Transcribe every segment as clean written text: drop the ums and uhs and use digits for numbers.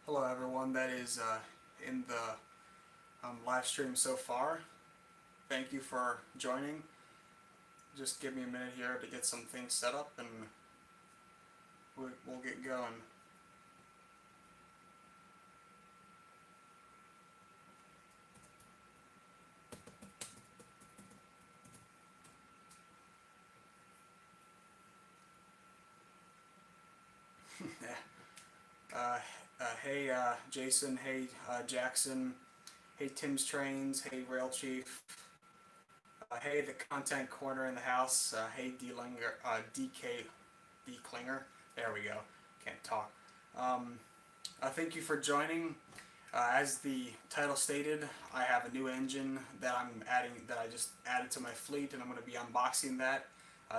Hello everyone that is in the live stream so far. Thank you for joining. Just give me a minute here to get some things set up and we'll get going. Hey Jason, hey Jackson, hey Tim's Trains, hey Rail Chief, hey the Content Corner in the house, hey DK D Klinger. There we go. Can't talk. Thank you for joining. As the title stated, I have a new engine that I just added to my fleet, and I'm going to be unboxing that.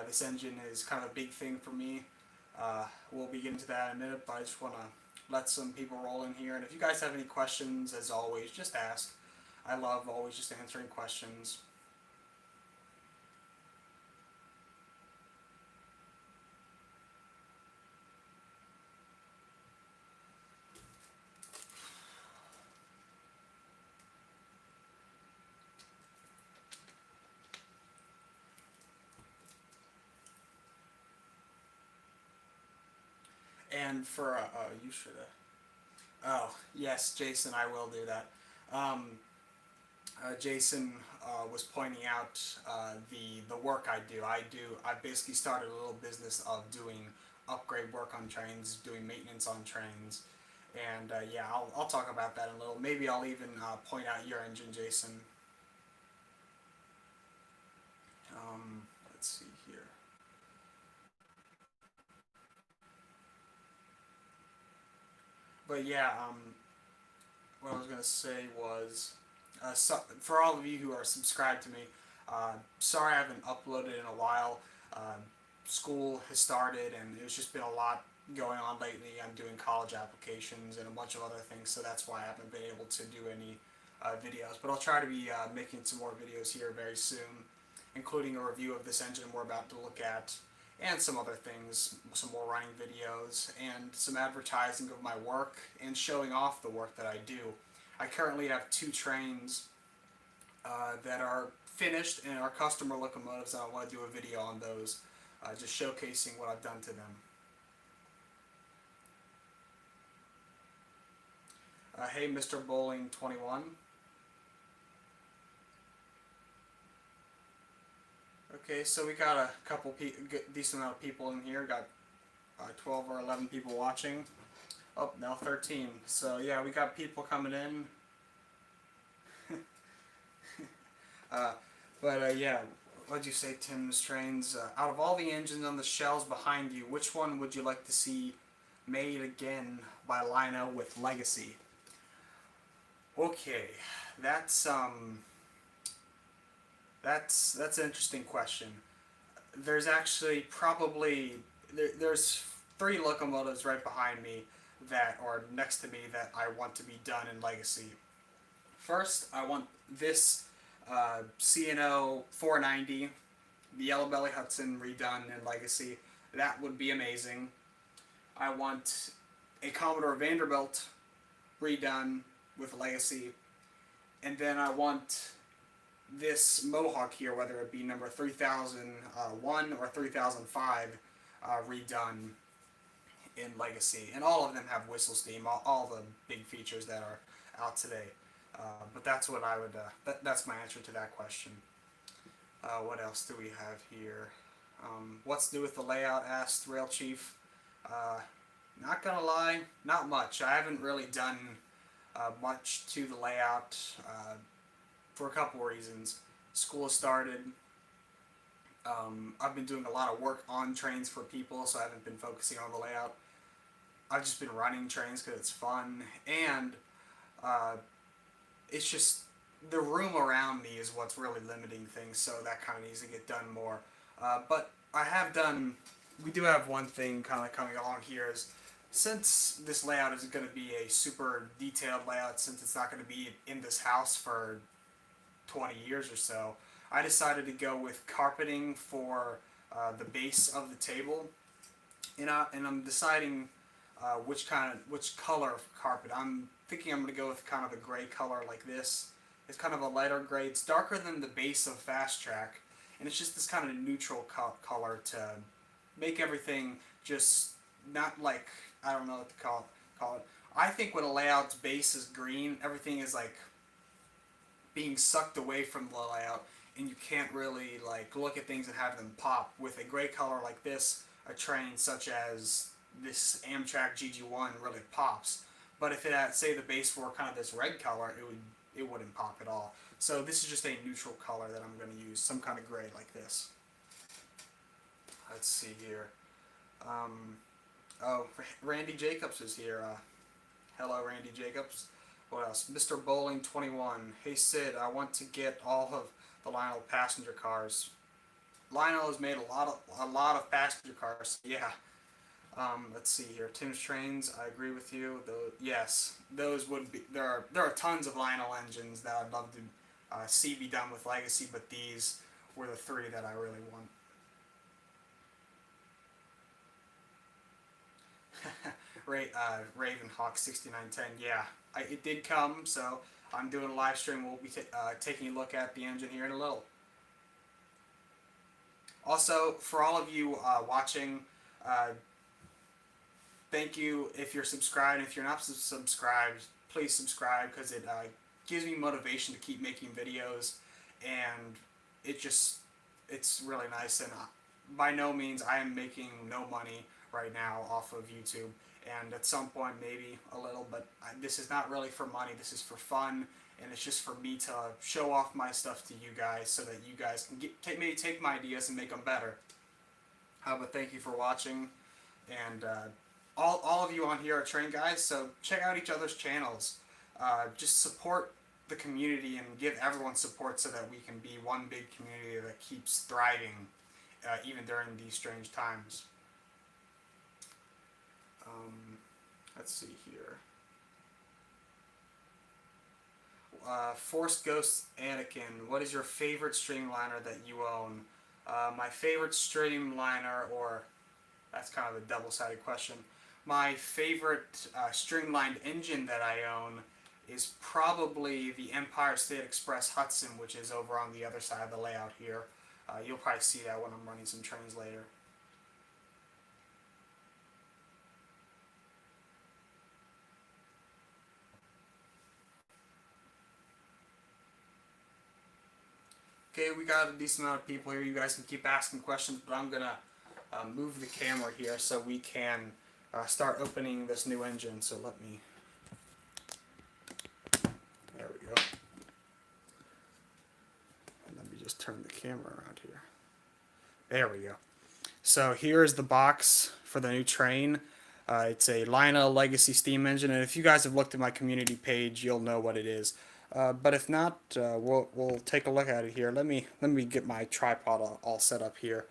This engine is kind of a big thing for me. We'll be getting to that in a minute, but I just want to let some people roll in here. And if you guys have any questions, as always, just ask. I love always just answering questions. And for you should have. Oh yes, Jason, I will do that. Jason was pointing out the work I do. I basically started a little business of doing upgrade work on trains, doing maintenance on trains, and yeah, I'll talk about that in a little. Maybe I'll even point out your engine, Jason. Let's see here. But yeah, what I was gonna say was, for all of you who are subscribed to me, sorry I haven't uploaded in a while. School has started, and there's just been a lot going on lately. I'm doing college applications and a bunch of other things, so that's why I haven't been able to do any videos. But I'll try to be making some more videos here very soon, including a review of this engine we're about to look at, and some other things, some more running videos, and some advertising of my work, and showing off the work that I do. I currently have 2 trains that are finished and are customer locomotives, and I want to do a video on those, just showcasing what I've done to them. Hey Mr. Bowling 21. Okay, so we got a couple decent amount of people in here. Got 12 or 11 people watching. Oh, now 13. So yeah, we got people coming in. Yeah, what'd you say, Tim's Trains? Out of all the engines on the shelves behind you, which one would you like to see made again by Lionel with Legacy? Okay, that's an interesting question. There's actually probably there's 3 locomotives right behind me or next to me that I want to be done in Legacy. First, I want this C&O 490, the Yellow Belly Hudson redone in Legacy. That would be amazing. I want a Commodore Vanderbilt redone with Legacy, and then I want this Mohawk here, whether it be number 3001 or 3005, redone in Legacy. And all of them have whistle steam, all the big features that are out today. But that's what I would, that's my answer to that question. What else do we have here? What's new with the layout, asked Rail Chief. Not gonna lie, not much. I haven't really done much to the layout for a couple reasons. School has started. I've been doing a lot of work on trains for people, so I haven't been focusing on the layout. I've just been running trains because it's fun, and it's just the room around me is what's really limiting things, so that kind of needs to get done more. But we do have one thing kind of coming along here is, since this layout is going to be a super detailed layout, since it's not going to be in this house for 20 years or so, I decided to go with carpeting for the base of the table, and I'm deciding which color of carpet. I'm thinking I'm going to go with kind of a gray color like this. It's kind of a lighter gray. It's darker than the base of Fast Track, and it's just this kind of neutral color to make everything just not like, I don't know what to call it. I think when a layout's base is green, everything is like being sucked away from the layout, and you can't really like look at things and have them pop. With a gray color like this, a train such as this Amtrak GG1 really pops. But if it had, say, the base were kind of this red color, it wouldn't pop at all. So this is just a neutral color that I'm going to use, some kind of gray like this. Let's see here. Oh, Randy Jacobs is here. Hello, Randy Jacobs. What else? Mr. Bowling 21. Hey Sid, I want to get all of the Lionel passenger cars. Lionel has made a lot of passenger cars. Yeah. Let's see here. Tim's Trains. I agree with you. Yes, those would be. There are tons of Lionel engines that I'd love to see be done with Legacy, but these were the three that I really want. Ravenhawk 6910. Yeah, it did come, so I'm doing a live stream. We'll be taking a look at the engine here in a little. Also, for all of you watching, thank you if you're subscribed. If you're not subscribed, please subscribe, because it gives me motivation to keep making videos, and it's really nice. And by no means I am making no money right now off of YouTube, and at some point maybe a little, but this is not really for money. This is for fun, and it's just for me to show off my stuff to you guys so that you guys can take my ideas and make them better. But thank you for watching, and all of you on here are train guys, so check out each other's channels. Just support the community and give everyone support so that we can be one big community that keeps thriving even during these strange times. Let's see here. Force Ghost Anakin, what is your favorite streamliner that you own? My favorite streamliner, or that's kind of a double-sided question. My favorite streamlined engine that I own is probably the Empire State Express Hudson, which is over on the other side of the layout here. You'll probably see that when I'm running some trains later. Okay, we got a decent amount of people here. You guys can keep asking questions, but I'm going to move the camera here so we can start opening this new engine. So let me... There we go. And let me just turn the camera around here. There we go. So here's the box for the new train. It's a Lionel Legacy steam engine, and if you guys have looked at my community page, you'll know what it is. But if not, we'll take a look at it here. Let me get my tripod all set up here.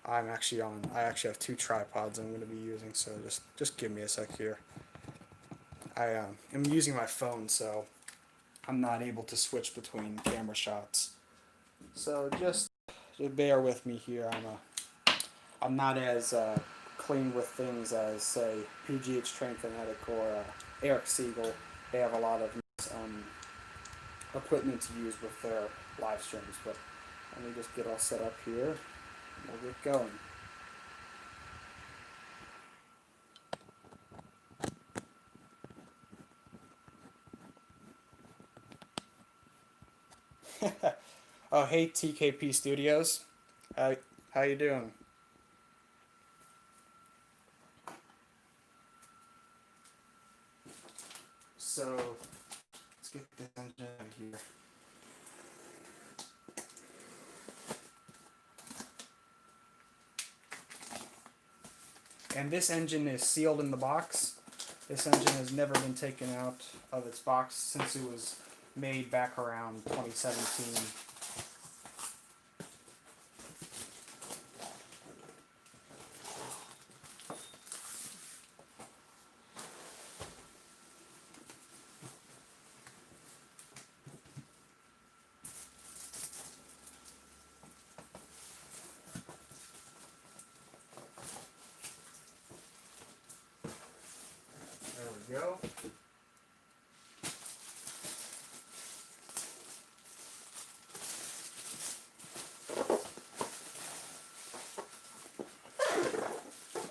I actually have two tripods I'm going to be using, so just give me a sec here. I am using my phone, so I'm not able to switch between camera shots. So just bear with me here. I'm not as clean with things as, say, PGH Train Fanatic or Eric Siegel. They have a lot of equipment to use with their live streams, but let me just get all set up here and we'll get going. Oh, hey TKP Studios, how you doing? So let's get this engine out here. And this engine is sealed in the box. This engine has never been taken out of its box since it was made back around 2017. we go.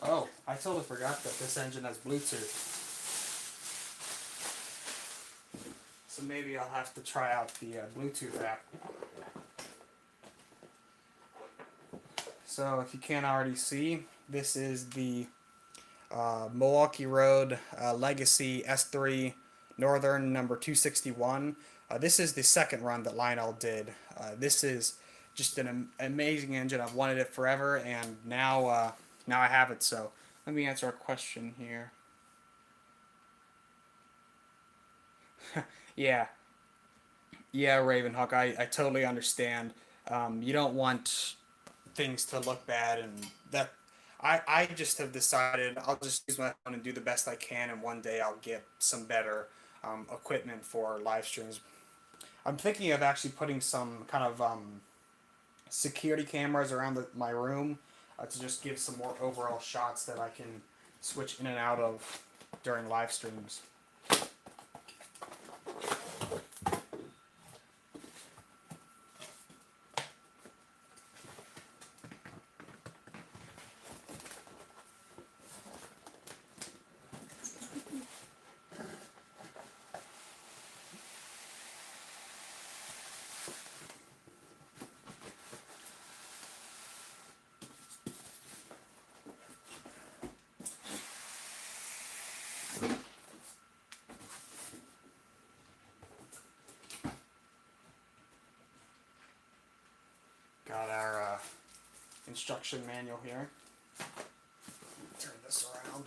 Oh, I totally forgot that this engine has Bluetooth. So maybe I'll have to try out the Bluetooth app. So if you can't already see, this is the Milwaukee Road Legacy S3 Northern number 261. This is the second run that Lionel did. This is just an amazing engine. I've wanted it forever, and now I have it. So let me answer a question here. Yeah, yeah, Ravenhawk. I totally understand. You don't want things to look bad, and that I just have decided I'll just use my phone and do the best I can, and one day I'll get some better equipment for live streams. I'm thinking of actually putting some kind of security cameras around my room to just give some more overall shots that I can switch in and out of during live streams. Got our instruction manual here. Turn this around.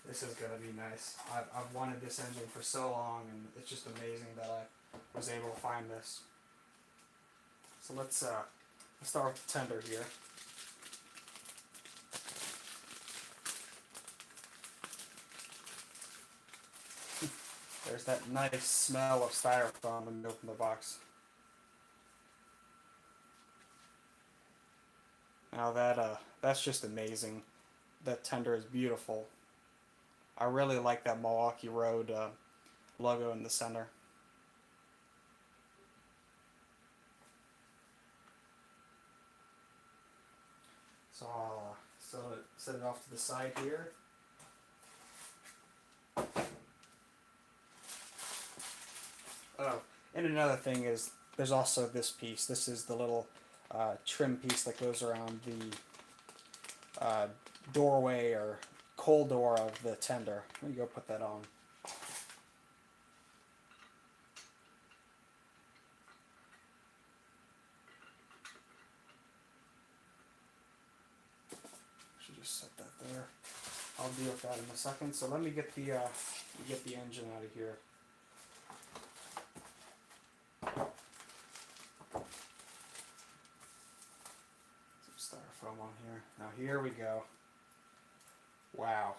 This is going to be nice. I've wanted this engine for so long, and it's just amazing that I was able to find this. So let's start with the tender here. There's that nice smell of styrofoam when you open the box. Now that's just amazing. That tender is beautiful. I really like that Milwaukee Road logo in the center. So I'll set it off to the side here. Oh, and another thing is there's also this piece. This is the little trim piece that goes around the doorway or cold door of the tender. Let me go put that on. Should just set that there. I'll deal with that in a second. So let me get the engine out of here. Some styrofoam on here. Now here we go. Wow.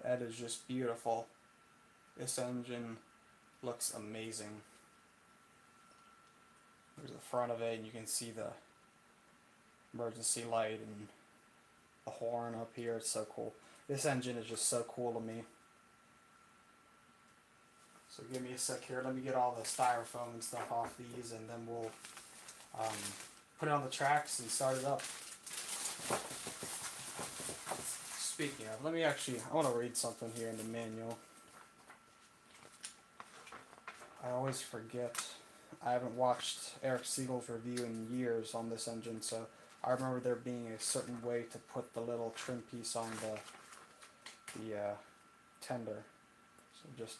That is just beautiful. This engine looks amazing. There's the front of it, and you can see the emergency light and the horn up here. It's so cool. This engine is just so cool to me. So give me a sec here. Let me get all the styrofoam and stuff off these, and then we'll put it on the tracks and start it up. Speaking of, I want to read something here in the manual. I always forget. I haven't watched Eric Siegel's review in years on this engine, so I remember there being a certain way to put the little trim piece on the tender. So just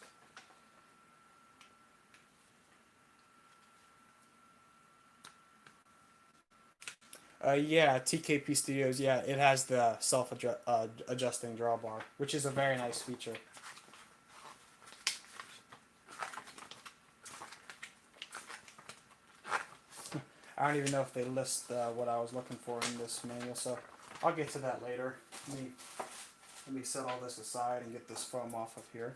yeah, TKP Studios, yeah, it has the self-adjusting drawbar, which is a very nice feature. I don't even know if they list what I was looking for in this manual, so I'll get to that later. Let me set all this aside and get this foam off of here.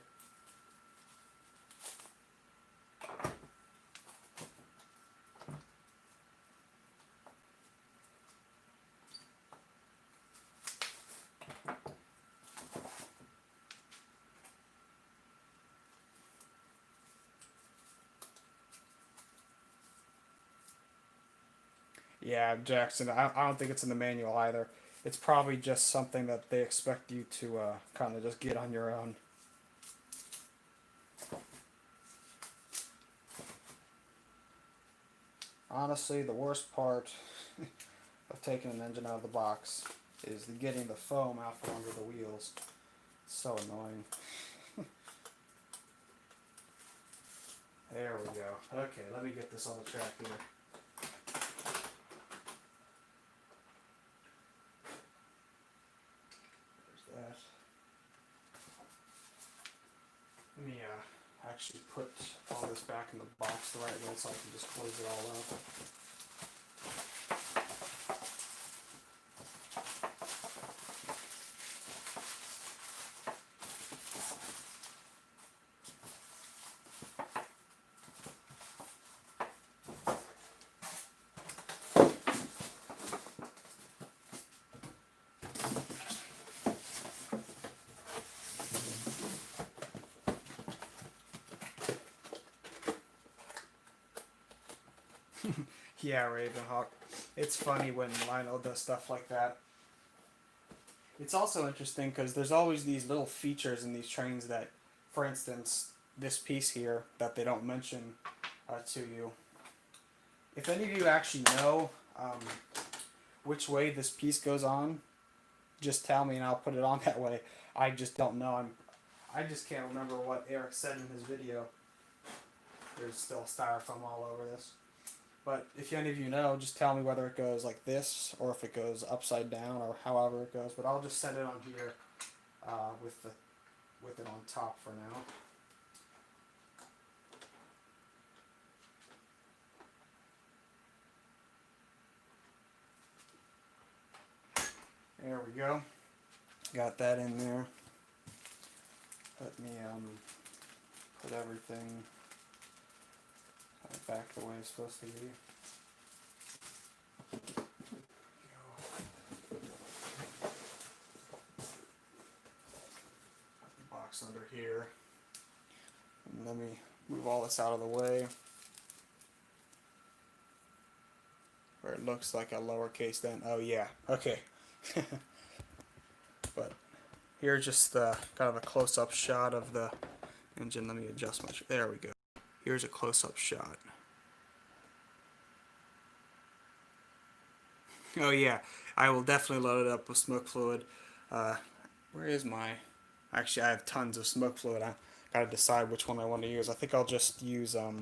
Yeah, Jackson. I don't think it's in the manual either. It's probably just something that they expect you to kind of just get on your own. Honestly, the worst part of taking an engine out of the box is getting the foam out from under the wheels. It's so annoying. There we go. Okay, let me get this on the track here. There's that. Let me actually put all this back in the box the right way so I can just close it all up. Yeah, Ravenhawk. It's funny when Lionel does stuff like that. It's also interesting because there's always these little features in these trains that, for instance, this piece here that they don't mention to you. If any of you actually know which way this piece goes on, just tell me and I'll put it on that way. I just don't know. I just can't remember what Eric said in his video. There's still styrofoam all over this. But if any of you know, just tell me whether it goes like this or if it goes upside down or however it goes. But I'll just set it on here with it on top for now. There we go. Got that in there. Let me put everything back the way it's supposed to be. Box under here. And let me move all this out of the way where it looks like a lowercase then. Oh yeah, okay. But here's just kind of a close-up shot of the engine. Let me adjust my. There we go. Here's a close-up shot. Oh yeah, I will definitely load it up with smoke fluid. Where is my? Actually, I have tons of smoke fluid. I gotta decide which one I want to use. I think I'll just use I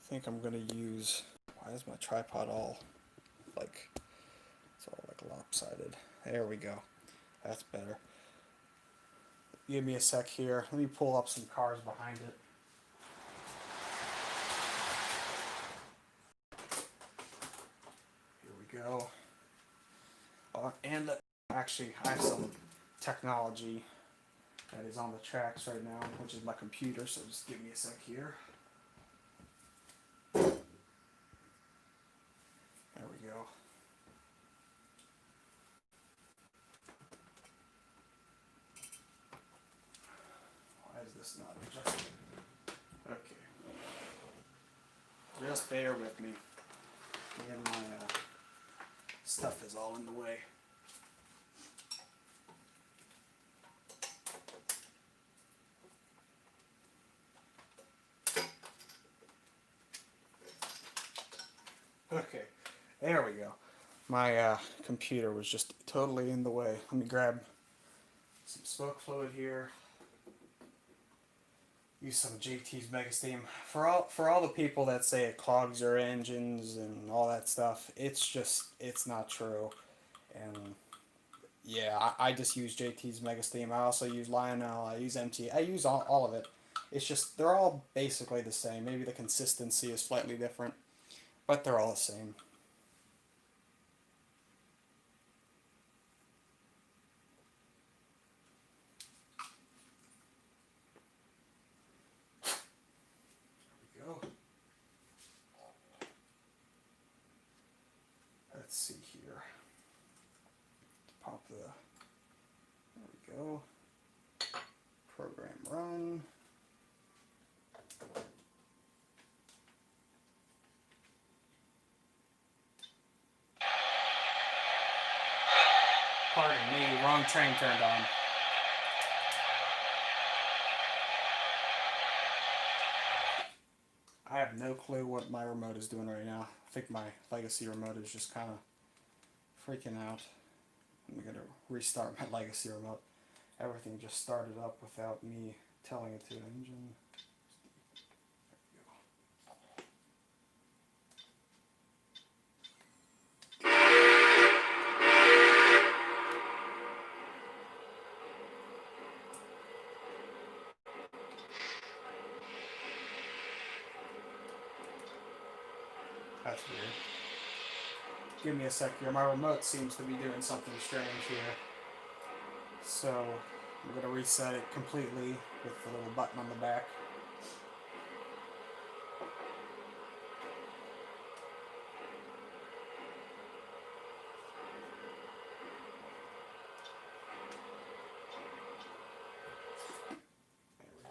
think I'm gonna use. Why is my tripod all like? It's all like lopsided. There we go. That's better. Give me a sec here. Let me pull up some cars behind it. Here we go. And actually, I have some technology that is on the tracks right now, which is my computer, so just give me a sec here. There we go. Why is this not adjusted? Okay. Just bear with me. And my stuff is all in the way. Okay, there we go. My computer was just totally in the way. Let me grab some smoke fluid here. Use some JT's Mega Steam. For all the people that say it clogs your engines and all that stuff, it's not true. And yeah, I just use JT's Mega Steam. I also use Lionel. I use MT. I use all of it. It's just they're all basically the same. Maybe the consistency is slightly different, but they're all the same. There we go. Let's see here. Pop the. There we go. Program run. wrong train turned on. I have no clue what my remote is doing right now. I think my legacy remote is just kind of freaking out. I'm going to restart my legacy remote. Everything just started up without me telling it to. Engine. That's weird. Give me a sec here. My remote seems to be doing something strange here. So I'm going to reset it completely with the little button on the back. There we go.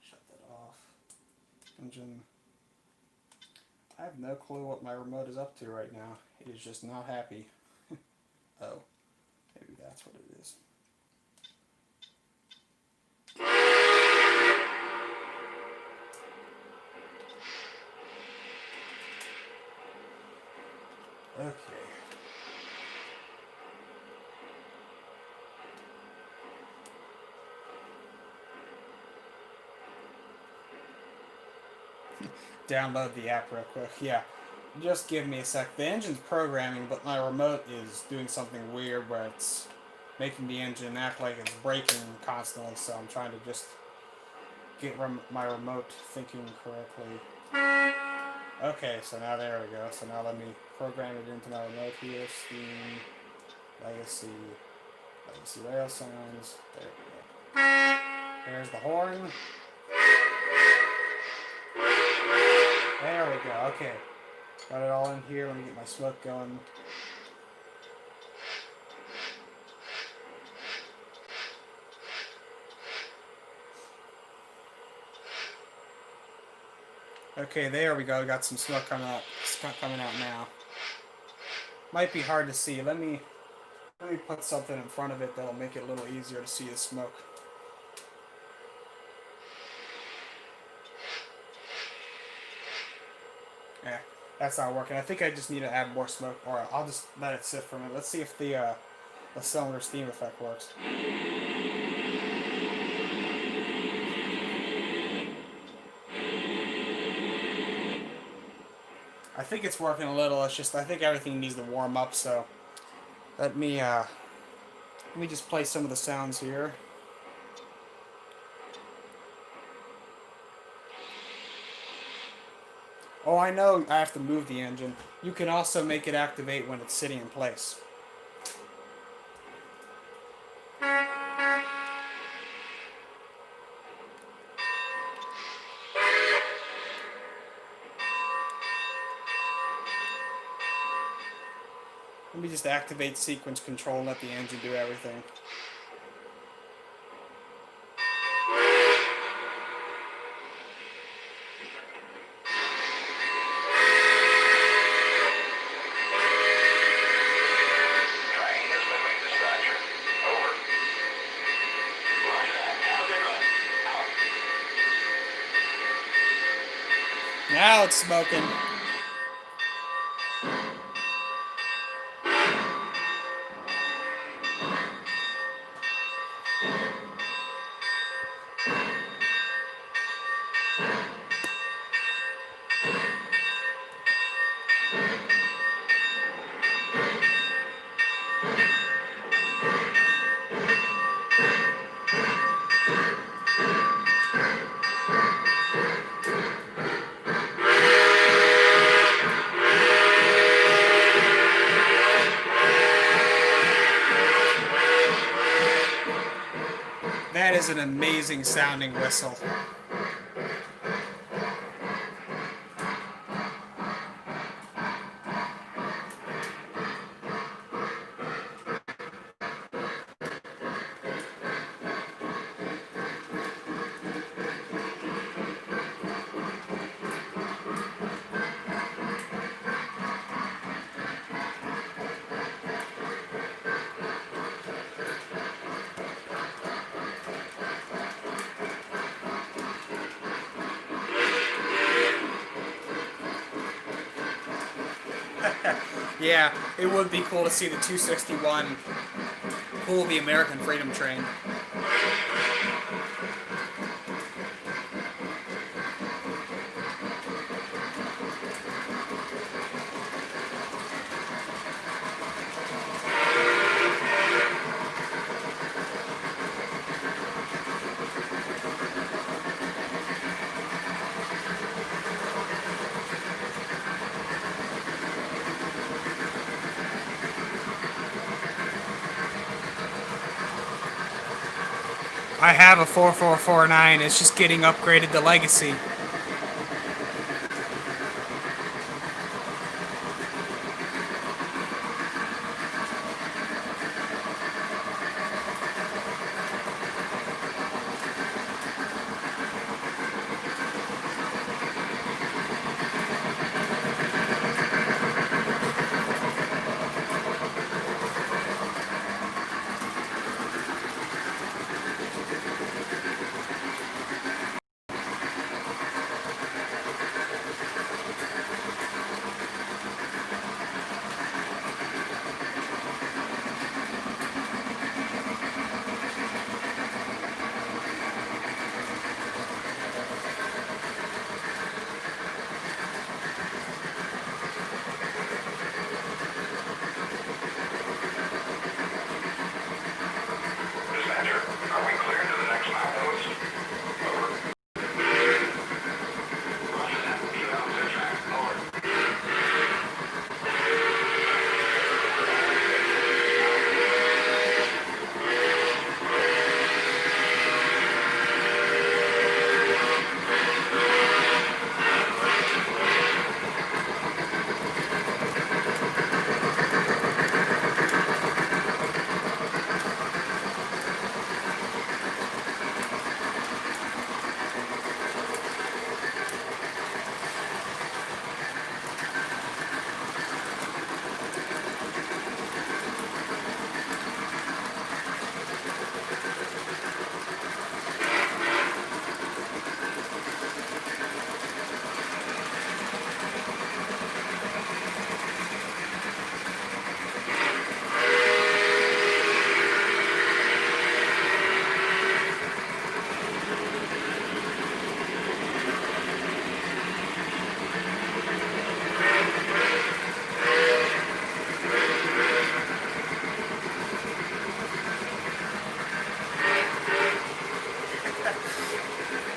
Shut that off. Engine. I have no clue what my remote is up to right now. It is just not happy. Oh, maybe that's what it is. Okay. Download the app real quick. Yeah. Just give me a sec. The engine's programming, but my remote is doing something weird where it's making the engine act like it's braking constantly, so I'm trying to just get my remote thinking correctly. Okay, so now there we go. So now let me program it into my remote here. Steam, legacy rail sounds. There we go. There's the horn. There we go. Okay. Got it all in here. Let me get my smoke going. Okay, there we go. Got some smoke coming out. Coming out now. Might be hard to see. Let me put something in front of it that'll make it a little easier to see the smoke. Yeah, that's not working. I think I just need to add more smoke, or I'll just let it sit for a minute. Let's see if the cylinder steam effect works. I think it's working a little. It's just I think everything needs to warm up. So let me just play some of the sounds here. Oh, I know I have to move the engine. You can also make it activate when it's sitting in place. Let me just activate sequence control and let the engine do everything. Now it's smoking. That is an amazing sounding whistle. Yeah, it would be cool to see the 261 pull the American Freedom Train. I have a 4449. It's just getting upgraded to Legacy.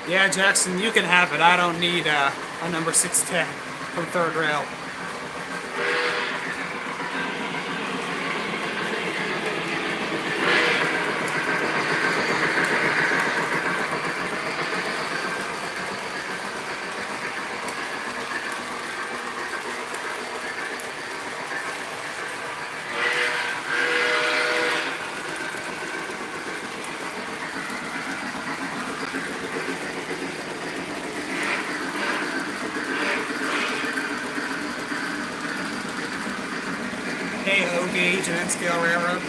Yeah, Jackson, you can have it. I don't need a number 610 from third rail. Hey, O gauge and N-scale railroad.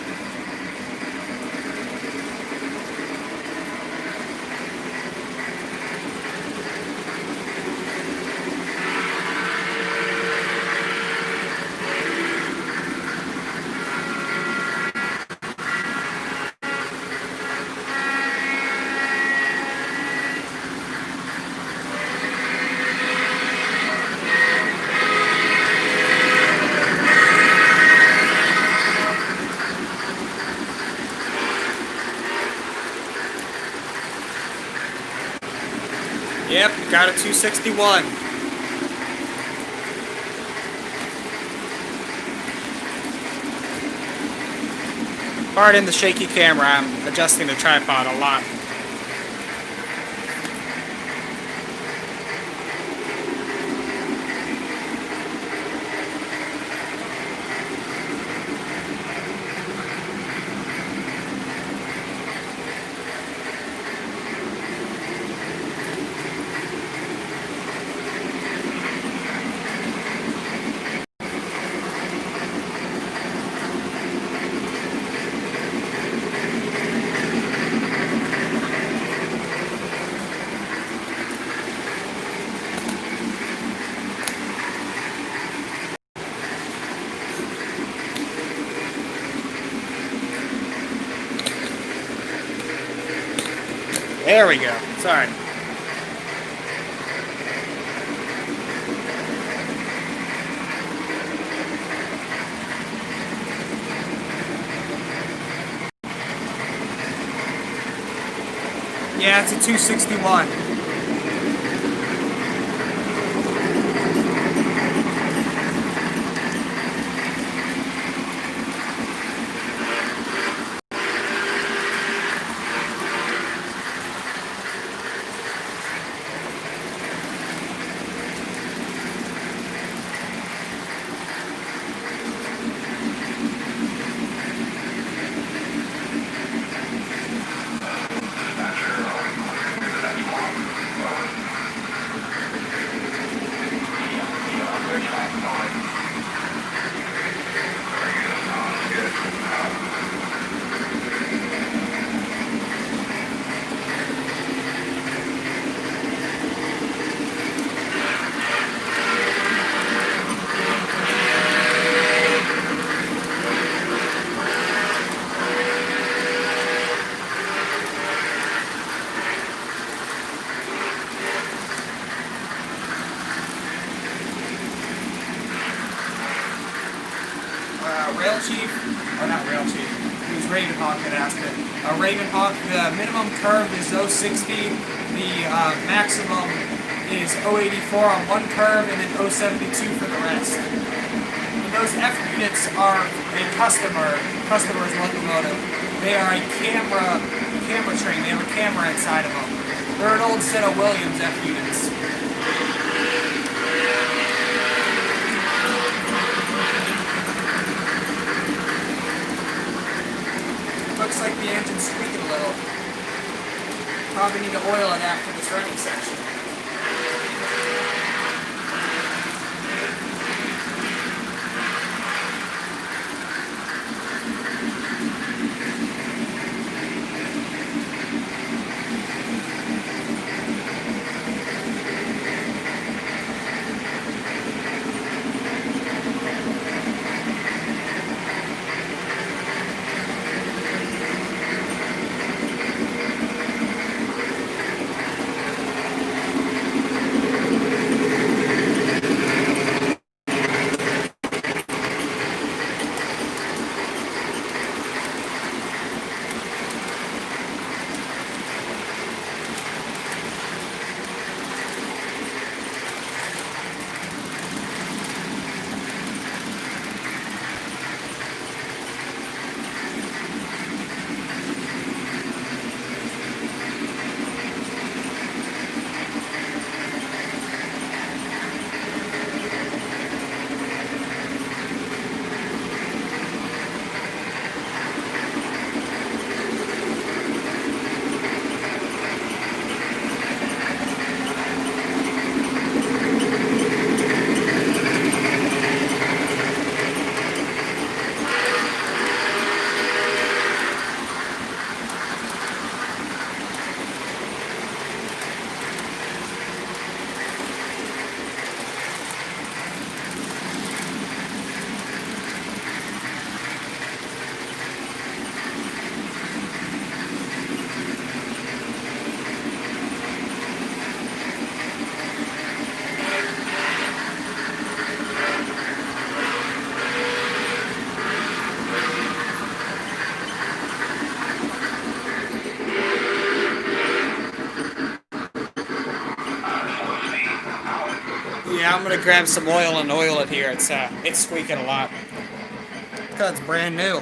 Yep, got a 261. Pardon the shaky camera, I'm adjusting the tripod a lot. There we go. Sorry. Yeah, it's a 261. Rail Chief, or not Rail Chief, it was Ravenhawk that asked it. Ravenhawk, the minimum curve is 060, the maximum is 084 on one curve, and then 072 for the rest. And those F units are a customer's locomotive. They are a camera train. They have a camera inside of them. They're an old set of Williams F units. Looks like the engine's squeaking a little. Probably need to oil it after this running section. Yeah, I'm gonna grab some oil and oil it here. It's squeaking a lot because it's brand new.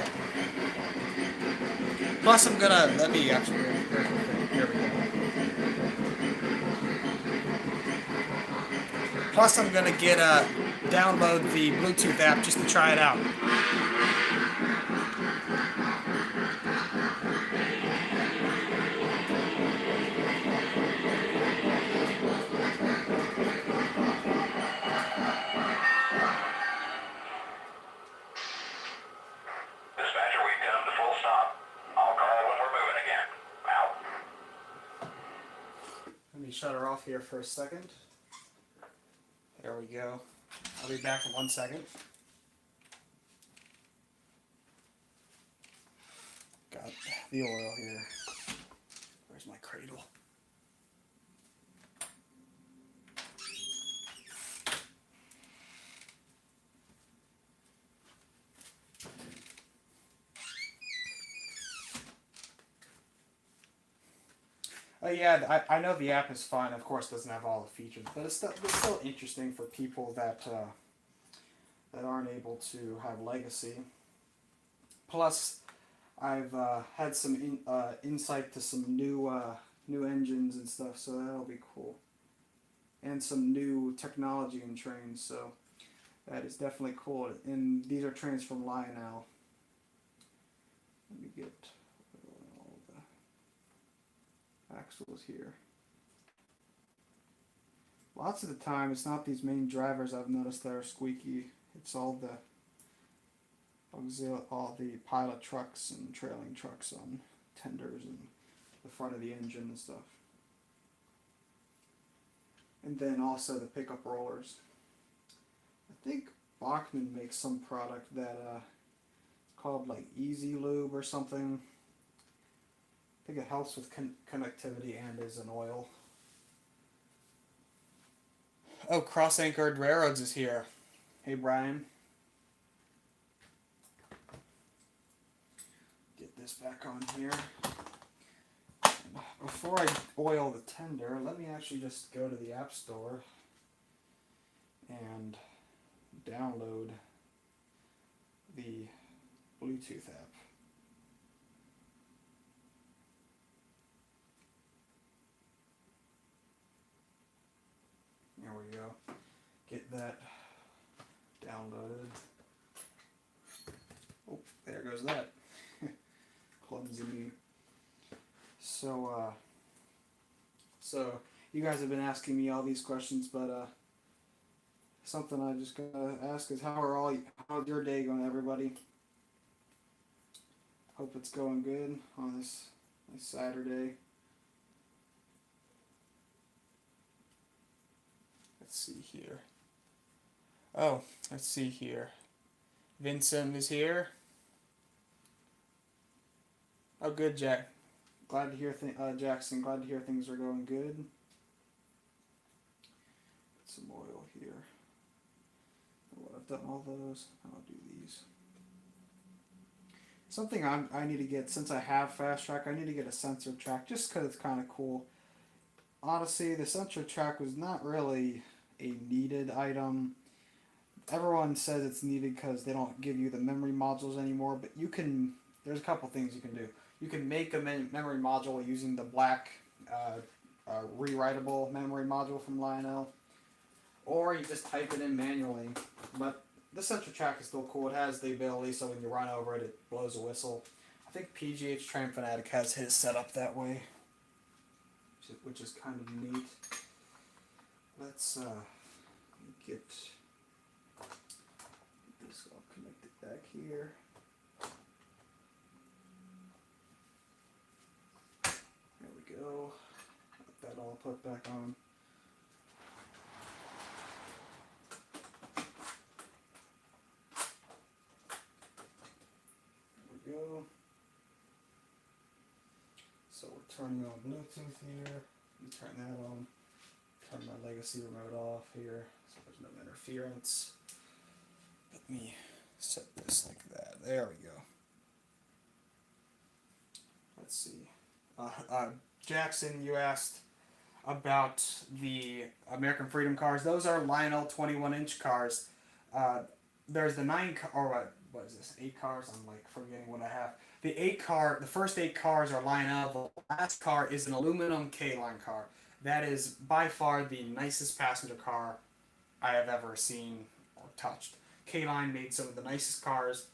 Plus, I'm gonna let me actually. Here we go. Plus, I'm gonna download the Bluetooth app just to try it out. Let me shut her off here for a second. There we go. I'll be back in 1 second. Got the oil here. Where's my cradle. Yeah, I know the app is fine. Of course, it doesn't have all the features, but it's still interesting for people that aren't able to have legacy. Plus, I've had some insight to some new engines and stuff, so that'll be cool. And some new technology in trains, so that is definitely cool. And these are trains from Lionel. Let me get all the axles here. Lots of the time, it's not these main drivers I've noticed that are squeaky. It's all the pilot trucks and trailing trucks on tenders and the front of the engine and stuff. And then also the pickup rollers. I think Bachmann makes some product that it's called like Easy Lube or something. I think it helps with connectivity and is an oil. Oh, Cross Anchored Railroads is here. Hey, Brian. Get this back on here. Before I oil the tender, let me actually just go to the App Store and download the Bluetooth app. There we go. Get that downloaded. Oh, there goes that. Clumsy me. So you guys have been asking me all these questions, but something I just gotta ask is how's your day going, everybody? Hope it's going good on this Saturday. Let's see here. Oh, let's see here. Vincent is here. Oh, good, Jack. Glad to hear Jackson. Glad to hear things are going good. Put some oil here. What I've done all those. I'll do these. Something I need to get, since I have Fast Track, I need to get a sensor track just because it's kind of cool. Honestly, the sensor track was not really a needed item. Everyone says it's needed because they don't give you the memory modules anymore, but there's a couple things you can do. You can make a memory module using the black rewritable memory module from Lionel, or you just type it in manually. But the sensor track is still cool. It has the ability so when you run over it, it blows a whistle. I think PGH Train Fanatic has his set up that way, which is kind of neat. Let's get this all connected back here. There we go. Let that all put back on. There we go. So we're turning on Bluetooth here. You turn that on. Turn my legacy remote off here so there's no interference. Let me set this like that. There we go. Let's see. Jackson, you asked about the American Freedom cars. Those are Lionel 21-inch cars. There's the 9 car, or what is this? 8 cars? I'm like forgetting what I have. The first 8 cars are Lionel. The last car is an aluminum K-line car. That is by far the nicest passenger car I have ever seen or touched. K-line made some of the nicest cars.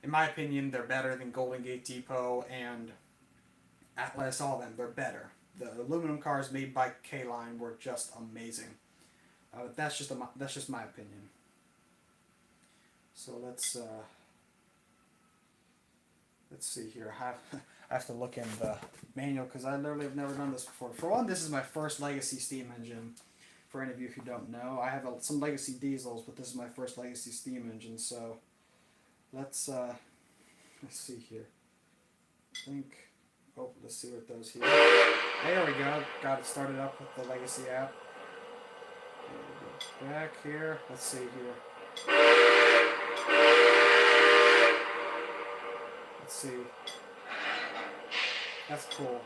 In my opinion, they're better than Golden Gate Depot and Atlas, all of them. They're better. The aluminum cars made by K-line were just amazing. That's just my opinion. So let's see here. I have to look in the manual because I literally have never done this before. For one, this is my first legacy steam engine. For any of you who don't know, I have some legacy diesels, but this is my first legacy steam engine. So let's see here. I think Oh, let's see what it does here. There we go. Got it started up with the Legacy app. Back here. Let's see here. Let's see. That's cool.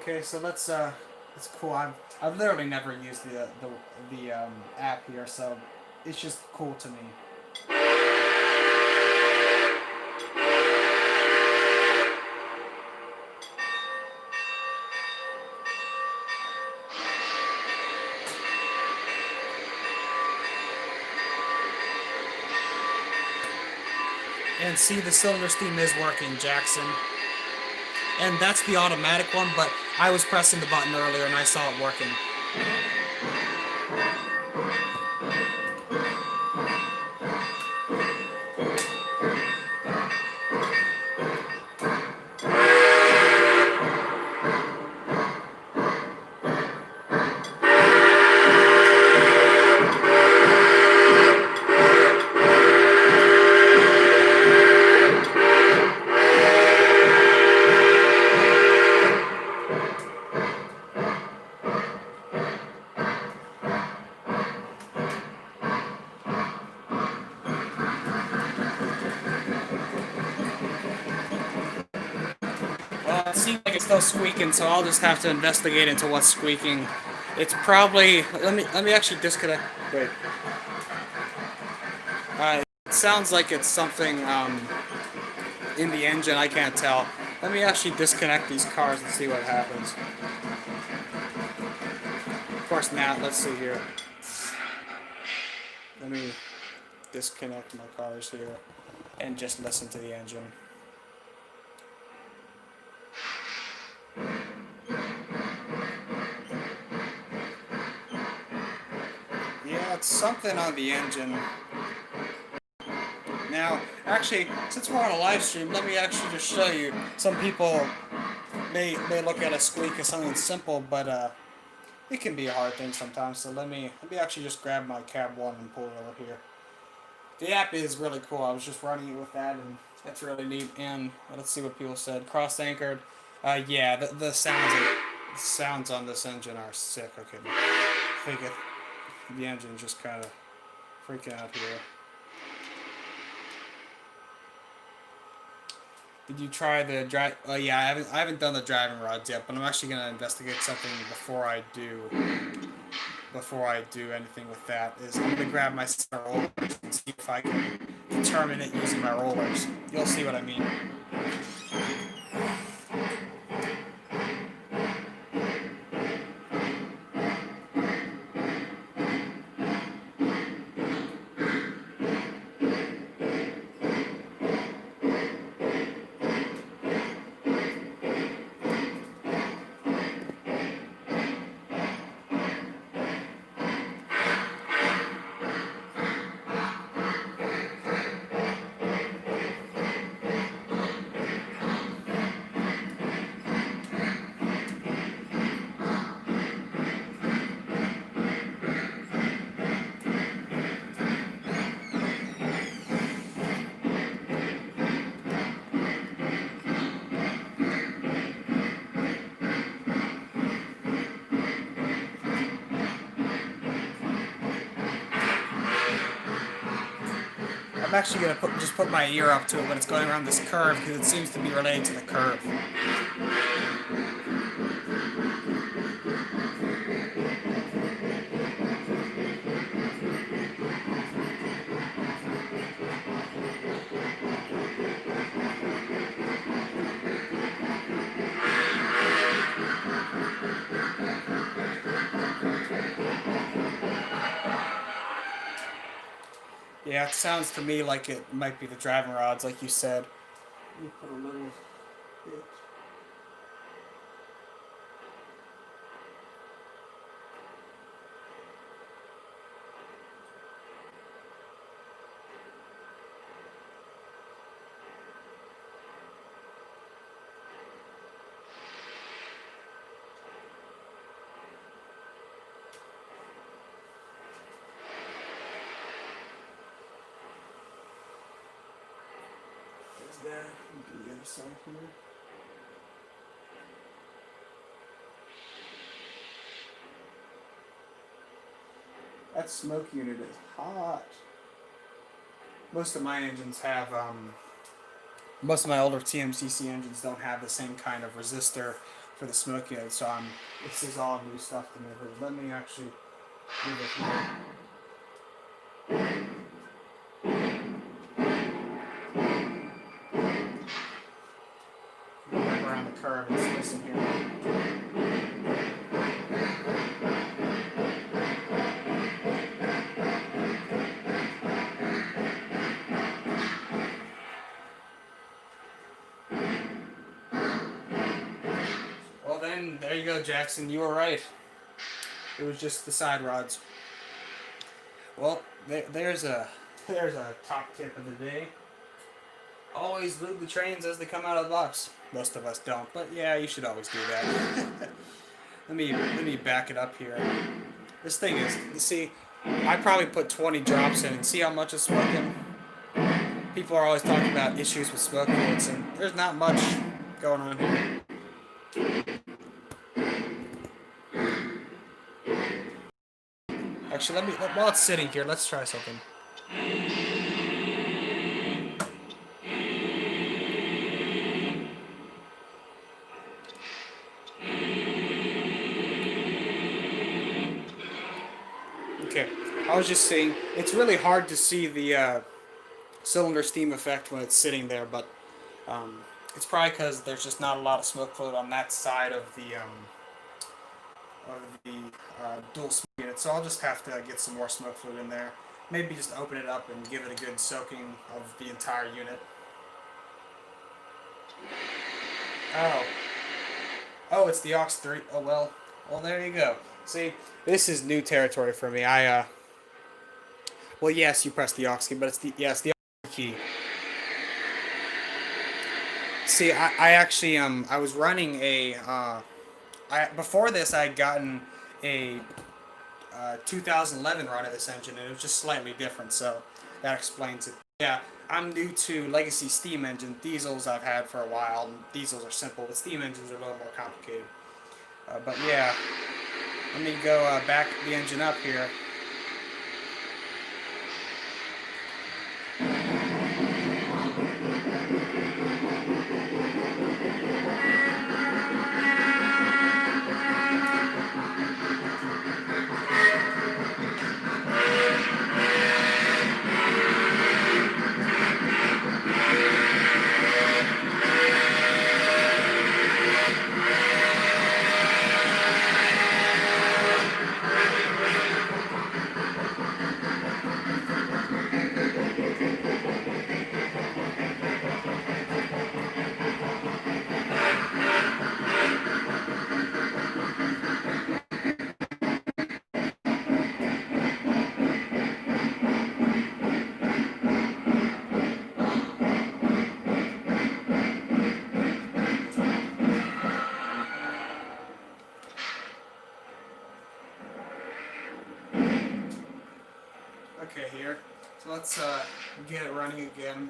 Okay, so let's it's cool. I've literally never used the app here, so it's just cool to me. And see, the cylinder steam is working, Jackson. And that's the automatic one, but I was pressing the button earlier and I saw it working. Well, it seems like it's still squeaking, so I'll just have to investigate into what's squeaking. It's probably let me actually disconnect. Wait. It sounds like it's something in the engine. I can't tell. Let me actually disconnect these cars and see what happens. Of course, now let's see here. Let me disconnect my cars here and just listen to the engine. Yeah, it's something on the engine. Now, actually, since we're on a live stream, let me actually just show you. Some people may look at a squeak as something simple, but it can be a hard thing sometimes. So let me actually just grab my cab one and pull it over here. The app is really cool. I was just running it with that, and it's really neat. And let's see what people said. Cross anchored. Yeah, the sounds on this engine are sick. Okay, I think the engine just kind of freaking out here. Did you try the drive? Yeah, I haven't done the driving rods yet, but I'm actually gonna investigate something before I do anything with that. Is I'm gonna grab my rollers and see if I can determine it using my rollers. You'll see what I mean. I'm actually gonna just put my ear up to it when it's going around this curve because it seems to be related to the curve. Yeah, it sounds to me like it might be the driving rods, like you said. Let me put a little bit. that. Do the other side here. That smoke unit is hot. Most of my engines have, most of my older TMCC engines don't have the same kind of resistor for the smoke unit, so this is all new stuff to me. Let me actually move it here. Back around the curve and listen here. Well then, there you go, Jackson. You were right. It was just the side rods. Well, there's a top tip of the day. Always lube the trains as they come out of the box. Most of us don't, but yeah, you should always do that. let me back it up here. This thing is, you see, I probably put 20 drops in and see how much it's smoking. People are always talking about issues with smoke fluids, and there's not much going on here. Actually, while it's sitting here, let's try something. Okay, I was just saying, it's really hard to see the cylinder steam effect when it's sitting there, but it's probably because there's just not a lot of smoke fluid on that side of the dual smoke unit, so I'll just have to get some more smoke fluid in there. Maybe just open it up and give it a good soaking of the entire unit. Oh, it's the aux 3. Oh well, there you go. See, this is new territory for me. Well, yes, you press the aux key, but it's the aux key. See, I actually I was running before this I had gotten a 2011 run of this engine, and it was just slightly different, so that explains it. Yeah, I'm new to legacy steam engine. Diesels I've had for a while, and diesels are simple, but steam engines are a little more complicated. But yeah, let me go back the engine up here. Okay, here. So let's get it running again.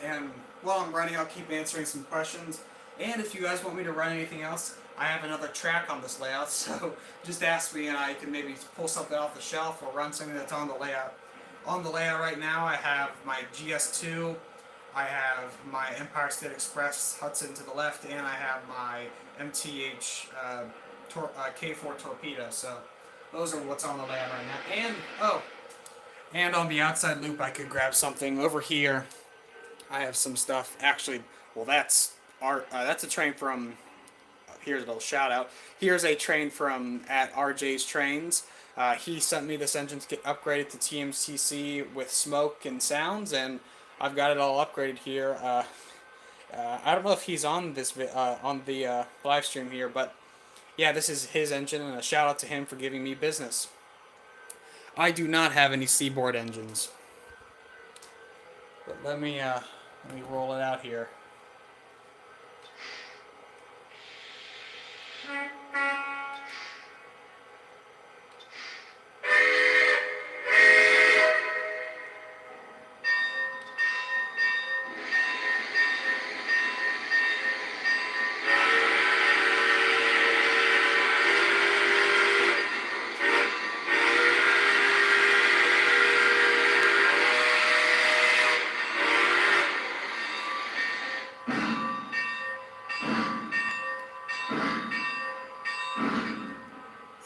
And while I'm running, I'll keep answering some questions. And if you guys want me to run anything else, I have another track on this layout, so just ask me and I can maybe pull something off the shelf or run something that's on the layout. On the layout right now, I have my GS2, I have my Empire State Express Hudson to the left, and I have my MTH K4 Torpedo. So those are what's on the layout right now. And on the outside loop, I could grab something over here. I have some stuff. Actually, well, that's a train from. Here's a little shout out. Here's a train from at RJ's Trains. He sent me this engine to get upgraded to TMCC with smoke and sounds, and I've got it all upgraded here. I don't know if he's on this on the live stream here, but yeah, this is his engine, and a shout out to him for giving me business. I do not have any Seaboard engines, but let me roll it out here.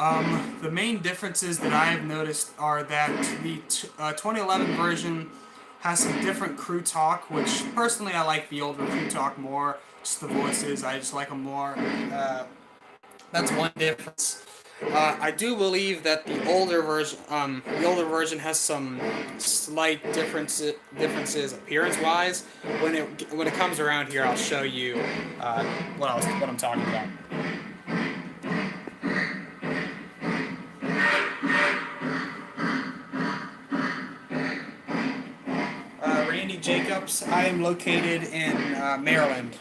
The main differences that I have noticed are that the 2011 version has some different crew talk, which personally I like the older crew talk more. Just the voices, I just like them more. That's one difference. I do believe that the older version has some slight differences appearance-wise. When it comes around here, I'll show you what I'm talking about. Randy Jacobs. I am located in Maryland.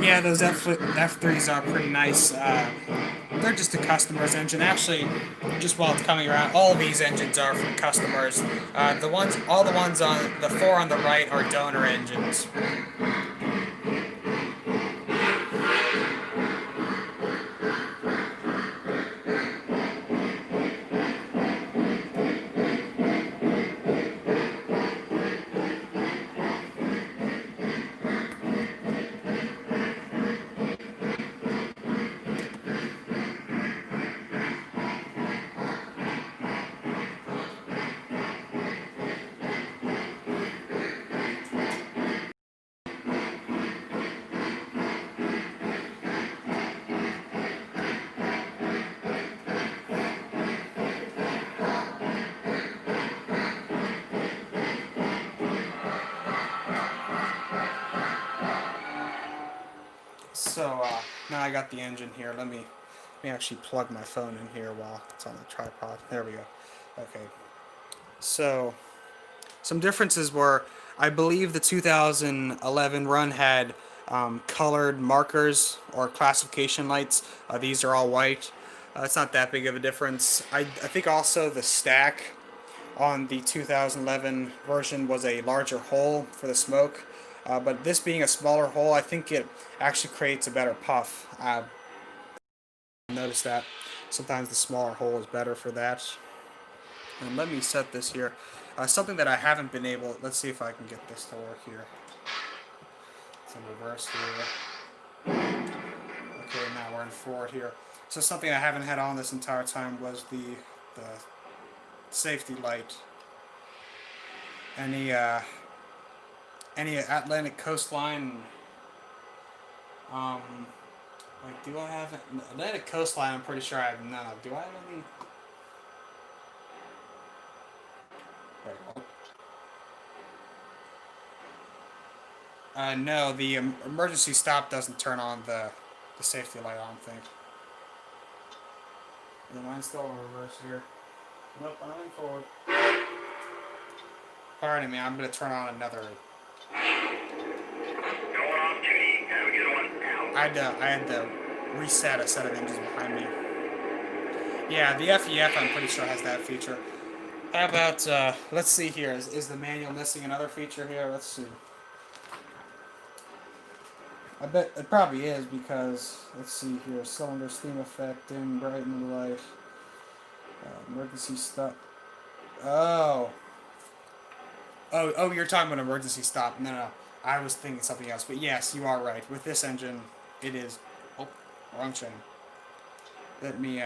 Yeah, those F3s are pretty nice. They're just a customer's engine. Actually, just while it's coming around, all these engines are from customers. All the ones on the four on the right are donor engines. So now I got the engine here. Let me actually plug my phone in here while it's on the tripod. There we go. Okay. So some differences were, I believe the 2011 run had colored markers or classification lights. These are all white. It's not that big of a difference. I think also the stack on the 2011 version was a larger hole for the smoke. But this being a smaller hole, I think it actually creates a better puff. Notice that sometimes the smaller hole is better for that. And let me set this here. Something that I haven't been able. Let's see if I can get this to work here. It's in reverse here. Okay, now we're in forward here. So something I haven't had on this entire time was the safety light. Any Atlantic coastline. Like, do I have Atlantic coastline? I'm pretty sure I have none. Do I have any? No, the emergency stop doesn't turn on the safety light, I don't think. Yeah, mine's still in reverse here. Nope, I'm going forward. Pardon me, I'm going to turn on another. I had to reset a set of engines behind me. Yeah, the FEF I'm pretty sure has that feature. How about, let's see here. Is the manual missing another feature here? Let's see. I bet it probably is because, let's see here, cylinder steam effect, dim, brighten the light, emergency stop. Oh, you're talking about emergency stop. No, I was thinking something else. But yes, you are right. With this engine, it is. Oh, wrong chain. Let me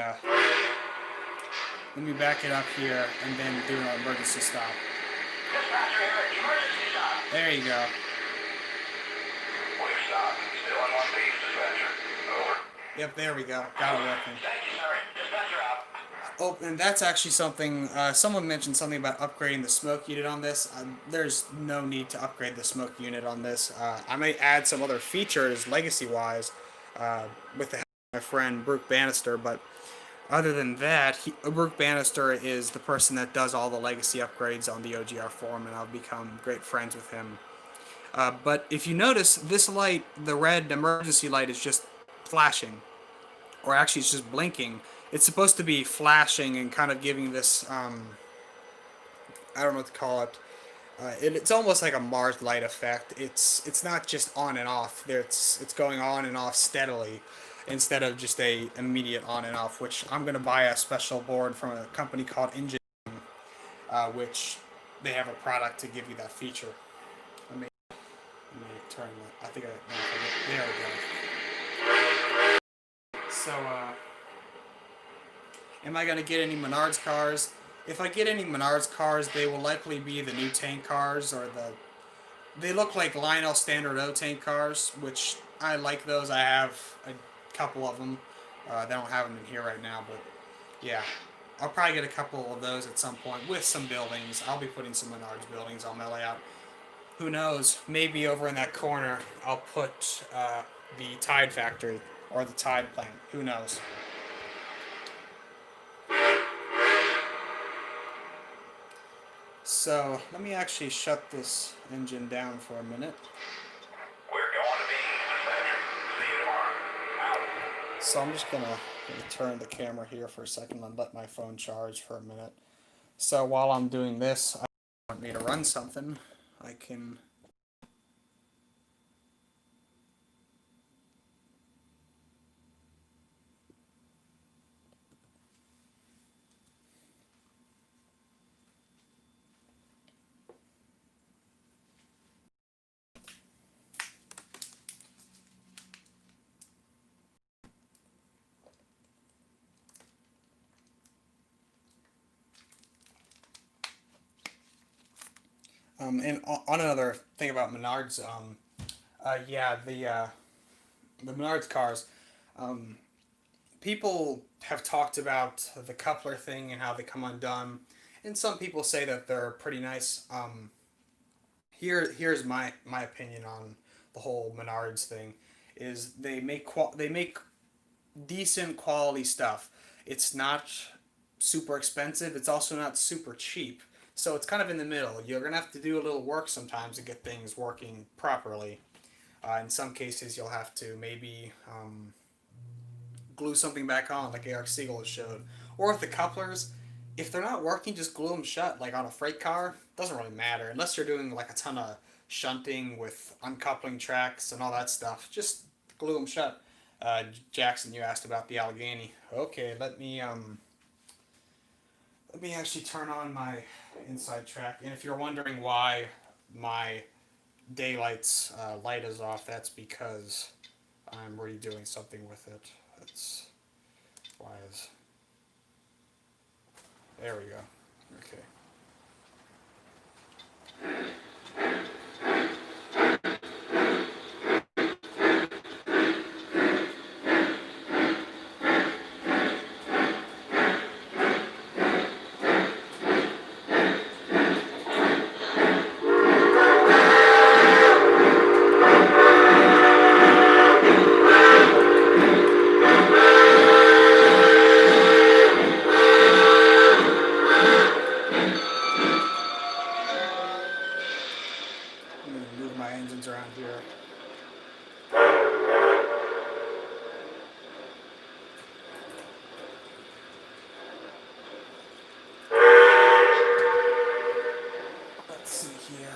back it up here and then do an emergency stop. There you go. Yep, there we go. Got it working. Oh, and that's actually something, someone mentioned something about upgrading the smoke unit on this. There's no need to upgrade the smoke unit on this. I may add some other features, legacy-wise, with the help of my friend Brooke Bannister, but other than that, Brooke Bannister is the person that does all the legacy upgrades on the OGR forum, and I've become great friends with him. But if you notice, this light, the red emergency light, is just flashing, or actually it's just blinking. it's supposed to be flashing and kind of giving this I don't know what to call it. It's almost like a Mars light effect. It's not just on and off. It's going on and off steadily, instead of just a immediate on and off. Which I'm gonna buy a special board from a company called Engine, which they have a product to give you that feature. Let me turn that. I think no, there we go. So am I gonna get any Menards cars? If I get any Menards cars, they will likely be the new tank cars, or they look like Lionel standard O tank cars, which I like those. I have a couple of them. They don't have them in here right now, but yeah. I'll probably get a couple of those at some point with some buildings. I'll be putting some Menards buildings on my layout. Who knows? Maybe over in that corner, I'll put the Tide factory or the Tide plant. Who knows? So let me actually shut this engine down for a minute. We're going to be see you tomorrow. So I'm just gonna turn the camera here for a second and let my phone charge for a minute. So while I'm doing this, I want me to run something. I can. And on another thing about Menards, yeah, the Menards cars, um, people have talked about the coupler thing and how they come undone, and some people say that they're pretty nice. Here's my opinion on the whole Menards thing, is they make decent quality stuff. It's not super expensive. It's also not super cheap. So it's kind of in the middle. You're gonna have to do a little work sometimes to get things working properly. In some cases, you'll have to maybe glue something back on, like Eric Siegel has showed. Or with the couplers, if they're not working, just glue them shut, like on a freight car. Doesn't really matter, unless you're doing like a ton of shunting with uncoupling tracks and all that stuff. Just glue them shut. Jackson, you asked about the Allegheny. Okay, let me actually turn on my inside track. And if you're wondering why my daylight's light is off, that's because I'm redoing something with it. That's why is. There we go. Okay. Let me move my engines around here. Let's see here.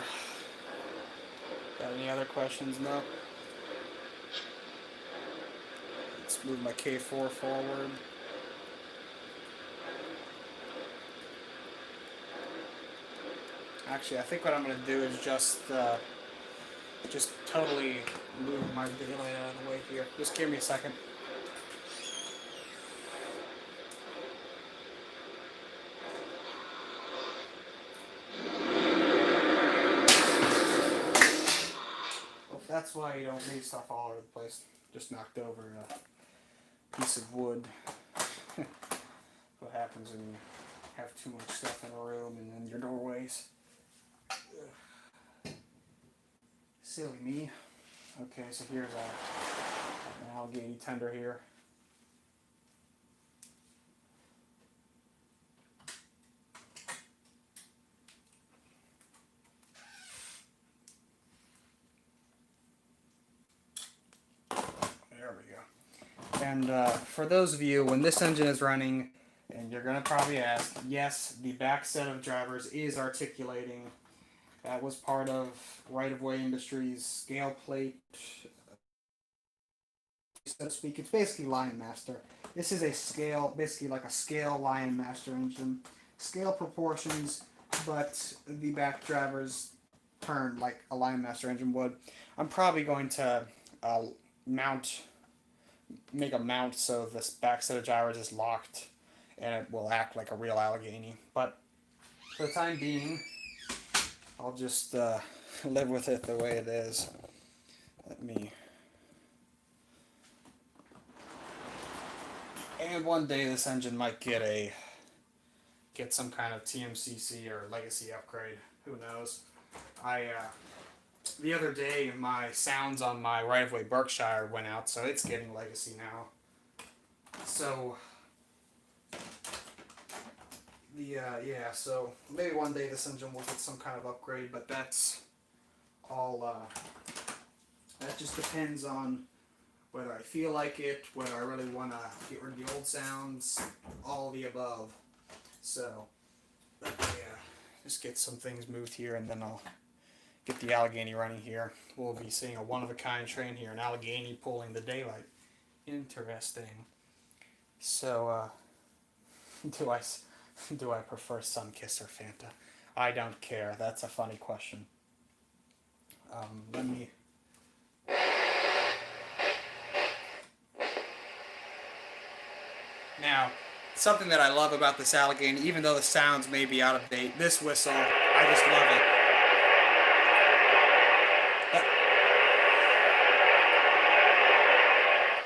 Got any other questions? No? Let's move my K4 forward. Actually, I think what I'm going to do is just totally move my daylight out of the way here. Just give me a second. Well, that's why you don't leave stuff all over the place. Just knocked over a piece of wood. What happens when you have too much stuff in a room and then your doorways. Silly me. Okay, so here's an Allegheny tender here. There we go. And for those of you, when this engine is running, and you're going to probably ask, yes, the back set of drivers is articulating. That was part of Right-of-Way Industries scale plate, so to speak. It's basically Lion Master. This is a scale, basically like a scale Lion Master engine. Scale proportions, but the back drivers turn like a Lion Master engine would. I'm probably going to uh, mount, make a mount so this back set of drivers is locked and it will act like a real Allegheny. But for the time being, I'll just live with it the way it is. Let me. And one day this engine might get some kind of TMCC or legacy upgrade. Who knows? The other day my sounds on my Right-of-Way Berkshire went out, so it's getting legacy now. So so maybe one day this engine will get some kind of upgrade, but that's all. That just depends on whether I feel like it, whether I really want to get rid of the old sounds, all of the above. So, just get some things moved here, and then I'll get the Allegheny running here. We'll be seeing a one-of-a-kind train here, an Allegheny pulling the daylight. Interesting. So, do I prefer Sunkist or Fanta? I don't care. That's a funny question. Let me. Now, something that I love about this Allegheny, even though the sounds may be out of date, this whistle, I just love it.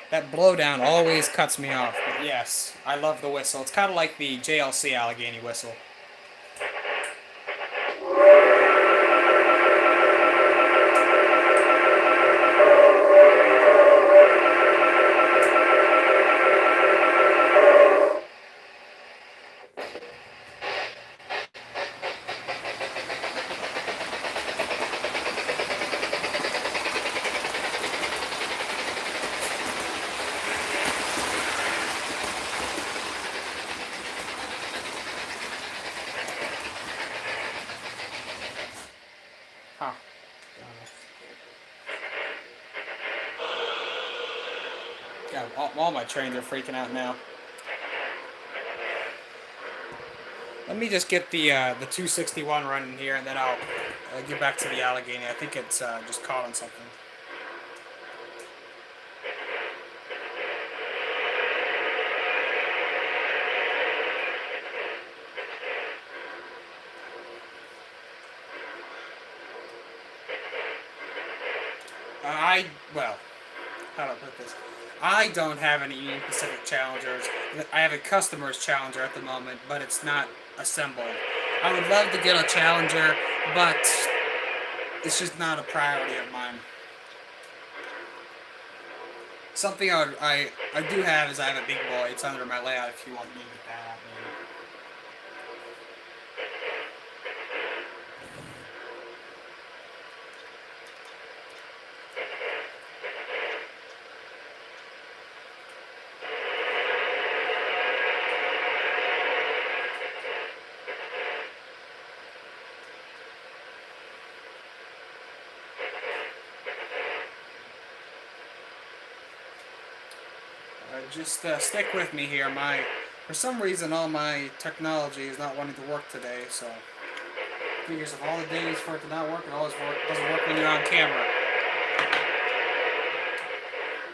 That blowdown always cuts me off, but yes, I love the whistle. It's kind of like the JLC Allegheny whistle. Huh. Yeah, all my trains are freaking out now. Let me just get the 261 running here, and then I'll get back to the Allegheny. I think it's just caught on something. Well, how do I put this? I don't have any Union Pacific Challengers. I have a customer's Challenger at the moment, but it's not assembled. I would love to get a Challenger, but it's just not a priority of mine. Something I do have is I have a big boy. It's under my layout if you want me to get that. Just stick with me here. For some reason, all my technology is not wanting to work today. So, figures of all the days for it to not work, it always doesn't work when you're on camera.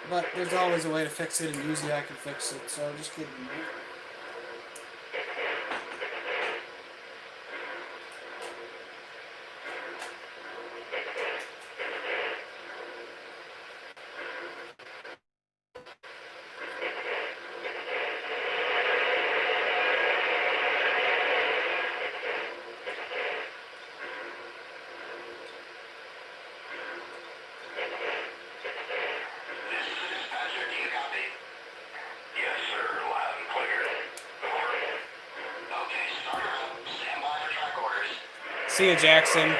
But there's always a way to fix it, and usually I can fix it. So just give me. See you, Jackson.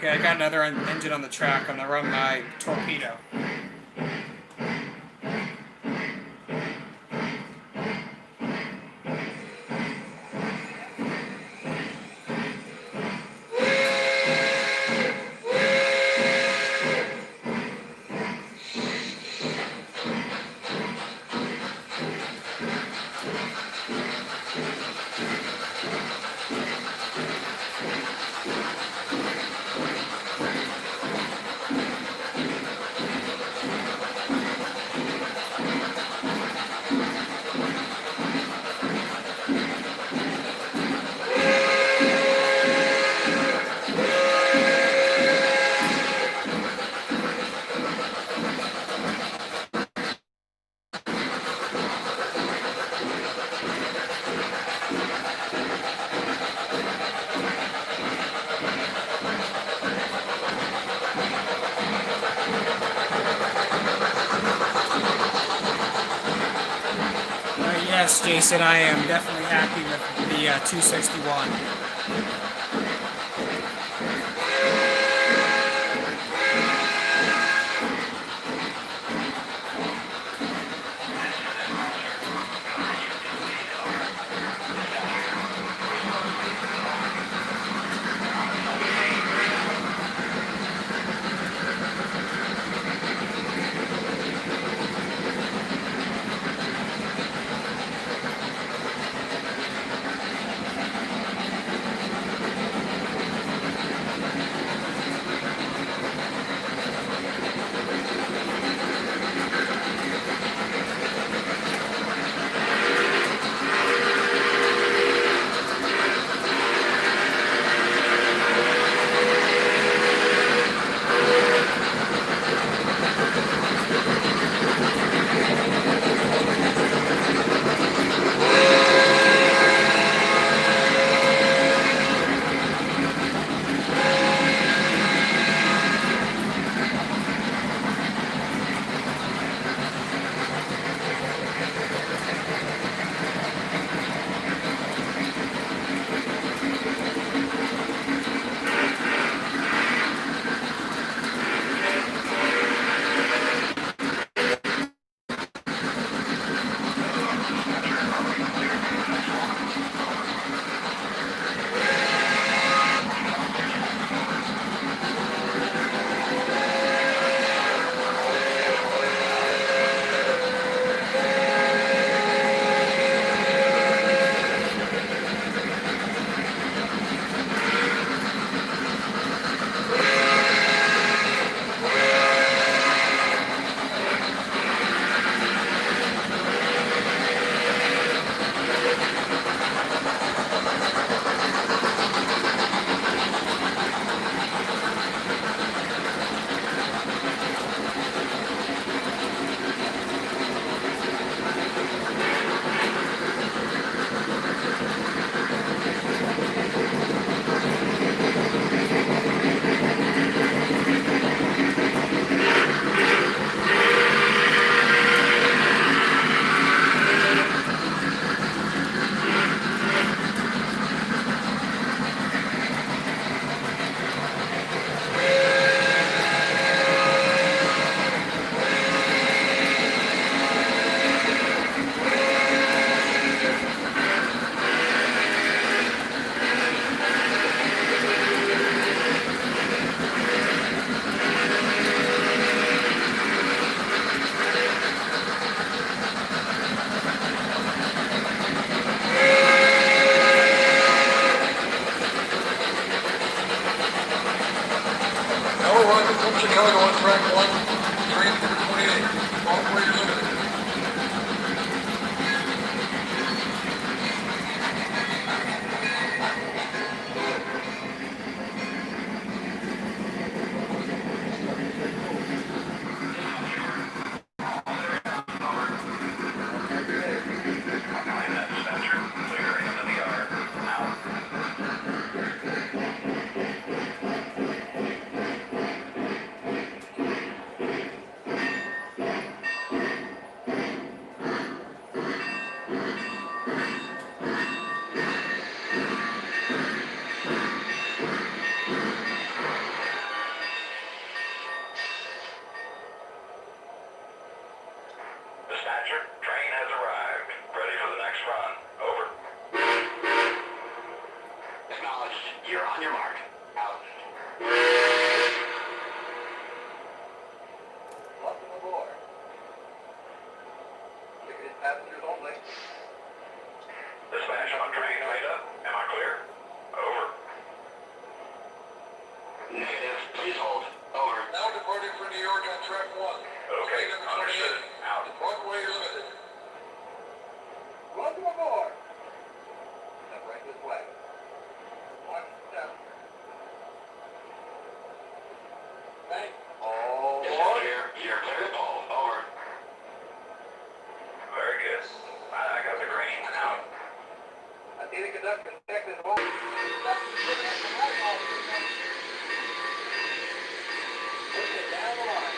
Okay, I got another engine on the track. I'm gonna run my torpedo. Yes, Jason, I am definitely happy with the 261. Chicago on track 1, train number 28, operator limited. launched. You're on your mark. Out. Welcome aboard. Ticketed passengers only. Dispatch on train made up. Am I clear? Over. Negative. Please hold. Over. Now departing for New York on track 1. Okay, Train number understood. 28. Out. Broadway Limited. Welcome aboard. Step right this way. One step. Thank all. Dispatch here. You're clear to pull. Over. Very good. I got the green. Out. I need to conduct and check this whole. Push it down the line.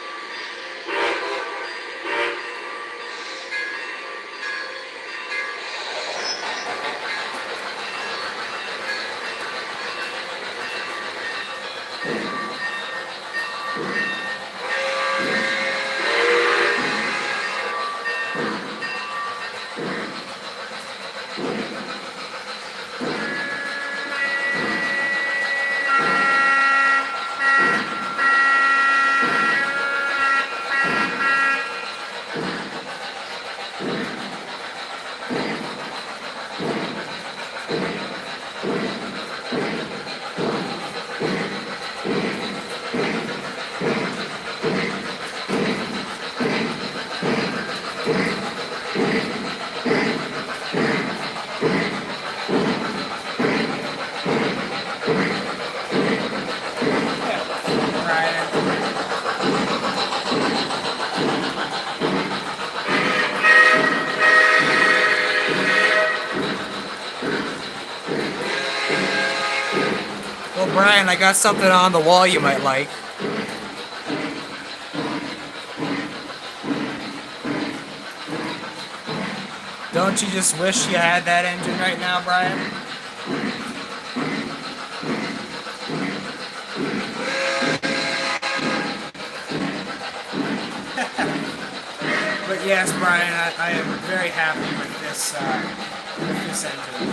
Well, Brian, I got something on the wall you might like. Don't you just wish you had that engine right now, Brian? But yes, Brian, I am very happy with this engine.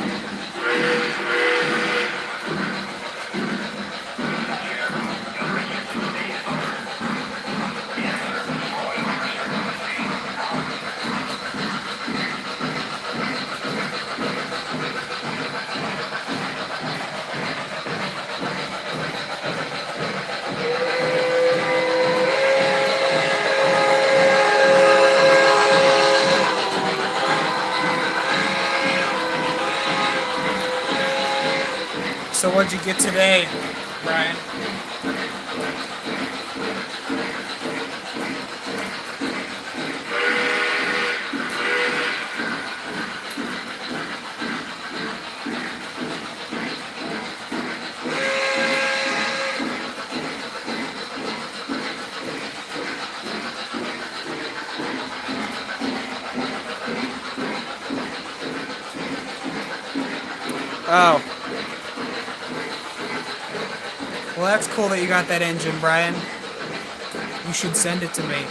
So what'd you get today, Brian? Oh. Well, that's cool that you got that engine, Brian. You should send it to me.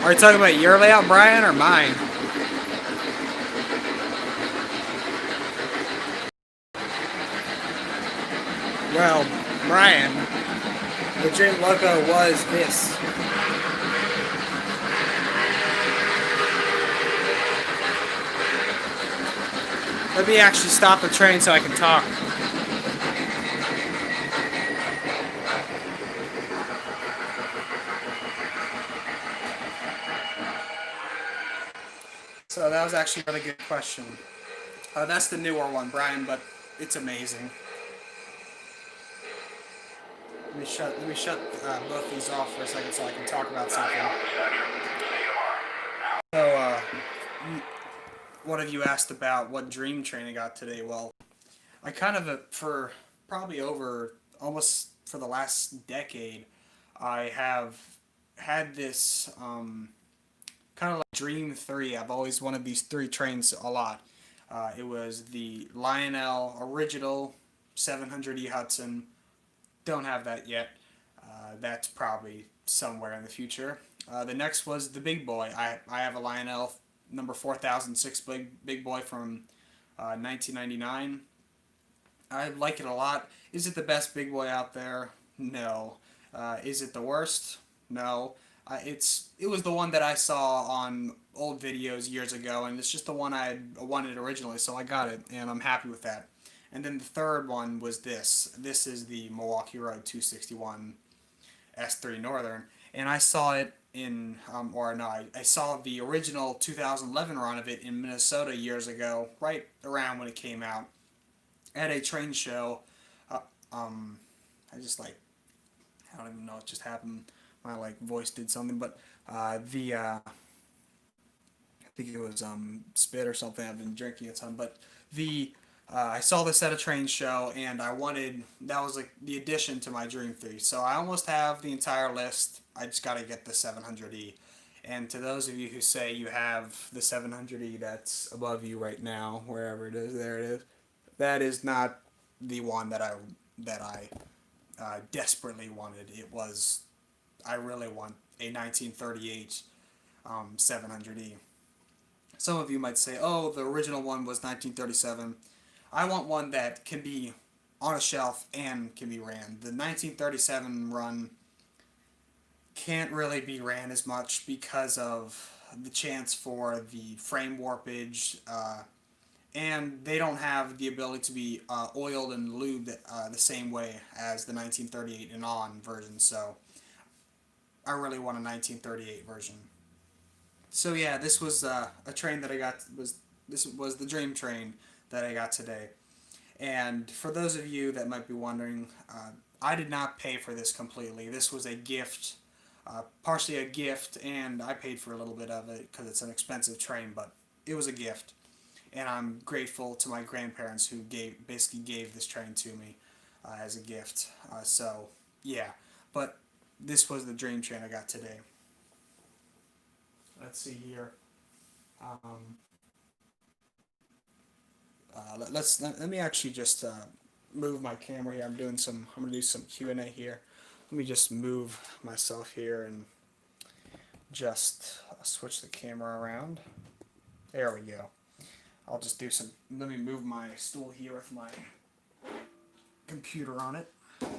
Are you talking about your layout, Brian, or mine? Well, Brian, the Dream Loco was this. Let me actually stop the train so I can talk. So that was actually a really good question. That's the newer one, Brian, but it's amazing. Let me shut both these off for a second so I can talk about something. So, one of you asked about what dream train I got today. Well, I kind of, for probably over almost for the last decade, I have had this kind of like Dream 3. I've always wanted these three trains a lot. It was the Lionel original 700E Hudson. Don't have that yet. That's probably somewhere in the future. The next was the Big Boy. I have a Lionel number 4006 Big Boy from 1999. I like it a lot. Is it the best Big Boy out there? No. Is it the worst? No. It was the one that I saw on old videos years ago, and it's just the one I wanted originally, so I got it, and I'm happy with that. And then the third one was this. This is the Milwaukee Road 261 S3 Northern, and I saw it in, or no, I saw the original 2011 run of it in Minnesota years ago, right around when it came out, at a train show. Uh, I just like, I don't even know what just happened. My like voice did something, but I think it was spit or something. I've been drinking a ton, but the I saw this at a train show, and I wanted that was like the addition to my Dream 3. So I almost have the entire list. I just got to get the 700E. And to those of you who say you have the 700E that's above you right now, wherever it is, there it is. That is not the one that I desperately wanted. It was I really want a 1938 700E. Some of you might say, oh, the original one was 1937. I want one that can be on a shelf and can be ran. The 1937 run can't really be ran as much because of the chance for the frame warpage, and they don't have the ability to be oiled and lubed the same way as the 1938 and on version, so I really want a 1938 version. So yeah, this was a train that I got. This was the Dream Train that I got today. And for those of you that might be wondering, I did not pay for this completely. This was a gift, partially a gift, and I paid for a little bit of it because it's an expensive train, but it was a gift. And I'm grateful to my grandparents who basically gave this train to me as a gift. So yeah, but this was the Dream Train I got today. Let's see here. Um, let me actually just move my camera here. I'm gonna do some Q&A here. Let me just move myself here and just switch the camera around. There we go. I'll just do some. Let me move my stool here with my computer on it.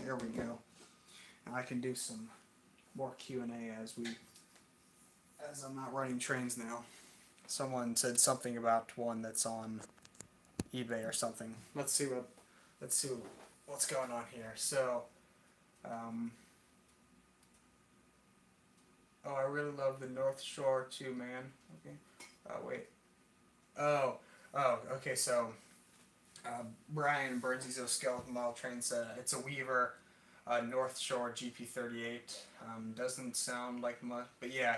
There we go. I can do some more Q&A as I'm not running trains now. Someone said something about one that's on eBay or something. Let's see what's going on here. So, oh, I really love the North Shore too, man. Okay. Wait. Okay. So, Brian Burns Skeleton Model Train said it's a Weaver North Shore GP38. Doesn't sound like much, but yeah.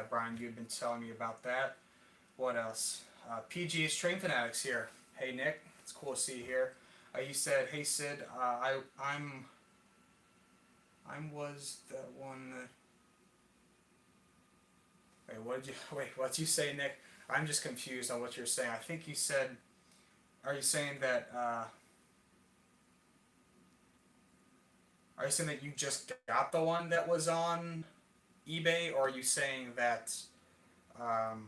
Brian, you've been telling me about that. What else? PG's Train Fanatics here. Hey Nick, it's cool to see you here. You said, hey Sid, I was that one. What'd you say, Nick? I'm just confused on what you're saying. I think you said. Are you saying that? Are you saying that you just got the one that was on eBay, or are you saying that, um,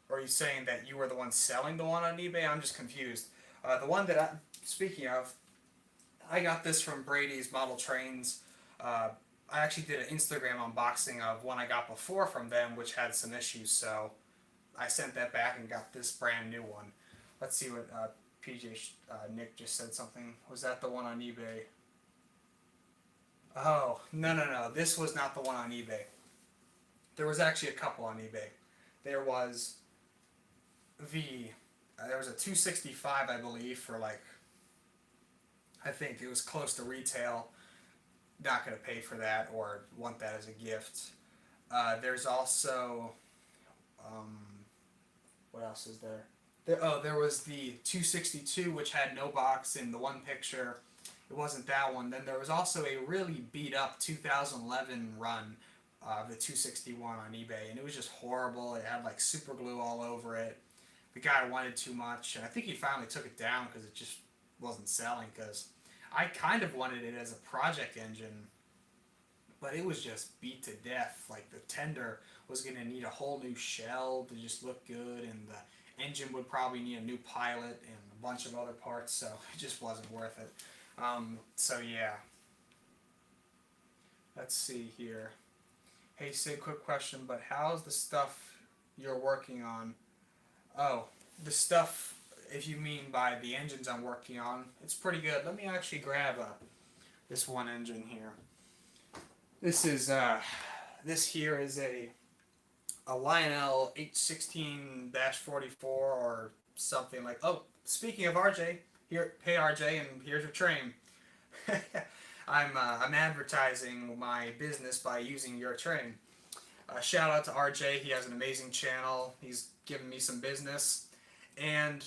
or are you saying that you were the one selling the one on eBay? I'm just confused. The one that speaking of, I got this from Brady's Model Trains. Uh, I actually did an Instagram unboxing of one I got before from them, which had some issues, so I sent that back and got this brand new one. Let's see what Nick just said something. Was that the one on eBay? Oh, no, no, no. This was not the one on eBay. There was actually a couple on eBay. There was the, there was a 265, I believe, for like, I think it was close to retail. Not going to pay for that or want that as a gift. There's also, um, what else is there? There was the 262, which had no box in the one picture. It wasn't that one. Then there was also a really beat up 2011 run of the 261 on eBay, and it was just horrible. It had like super glue all over it. The guy wanted too much, and I think he finally took it down because it just wasn't selling. Because I kind of wanted it as a project engine, but it was just beat to death. Like the tender was going to need a whole new shell to just look good, and the engine would probably need a new pilot and a bunch of other parts, so it just wasn't worth it. So yeah. Let's see here. Hey Sid, quick question, but how's the stuff you're working on? Oh, the stuff, if you mean by the engines I'm working on, it's pretty good. Let me actually grab this one engine here. This is this here is a Lionel H16-44 or something like. Oh, speaking of RJ, here, hey RJ, and here's your train. I'm advertising my business by using your train. Shout out to RJ. He has an amazing channel. He's given me some business, and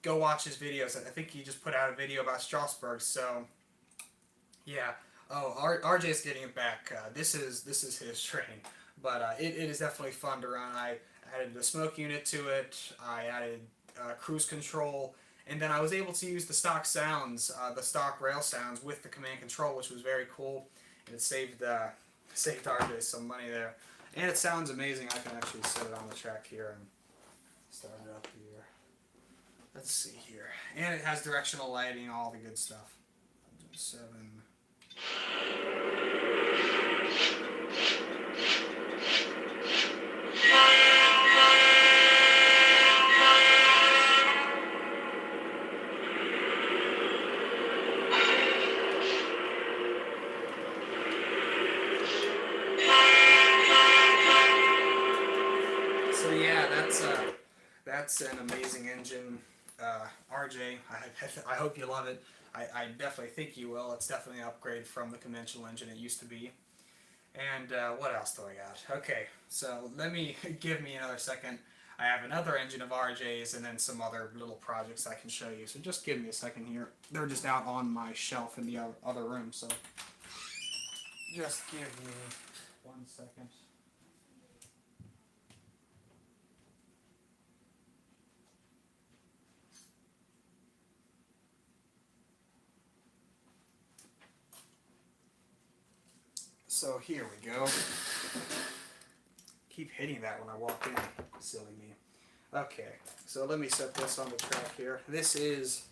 go watch his videos. I think he just put out a video about Strasbourg. So yeah. Oh, RJ's getting it back. This is his train, but it is definitely fun to run. I added a smoke unit to it. I added cruise control, and then I was able to use the stock sounds, the stock rail sounds with the command control, which was very cool, and it saved RJ some money there. And it sounds amazing. I can actually set it on the track here and start it up here. Let's see here, and it has directional lighting, all the good stuff. 7. So yeah, that's an amazing engine. RJ, I hope you love it. I definitely think you will. It's definitely an upgrade from the conventional engine it used to be. And what else do I got? Okay, so give me another second. I have another engine of RJ's and then some other little projects I can show you. So just give me a second here. They're just out on my shelf in the other room, so just give me 1 second. So here we go. Keep hitting that when I walk in. Silly me. Okay, so let me set this on the track here. This is,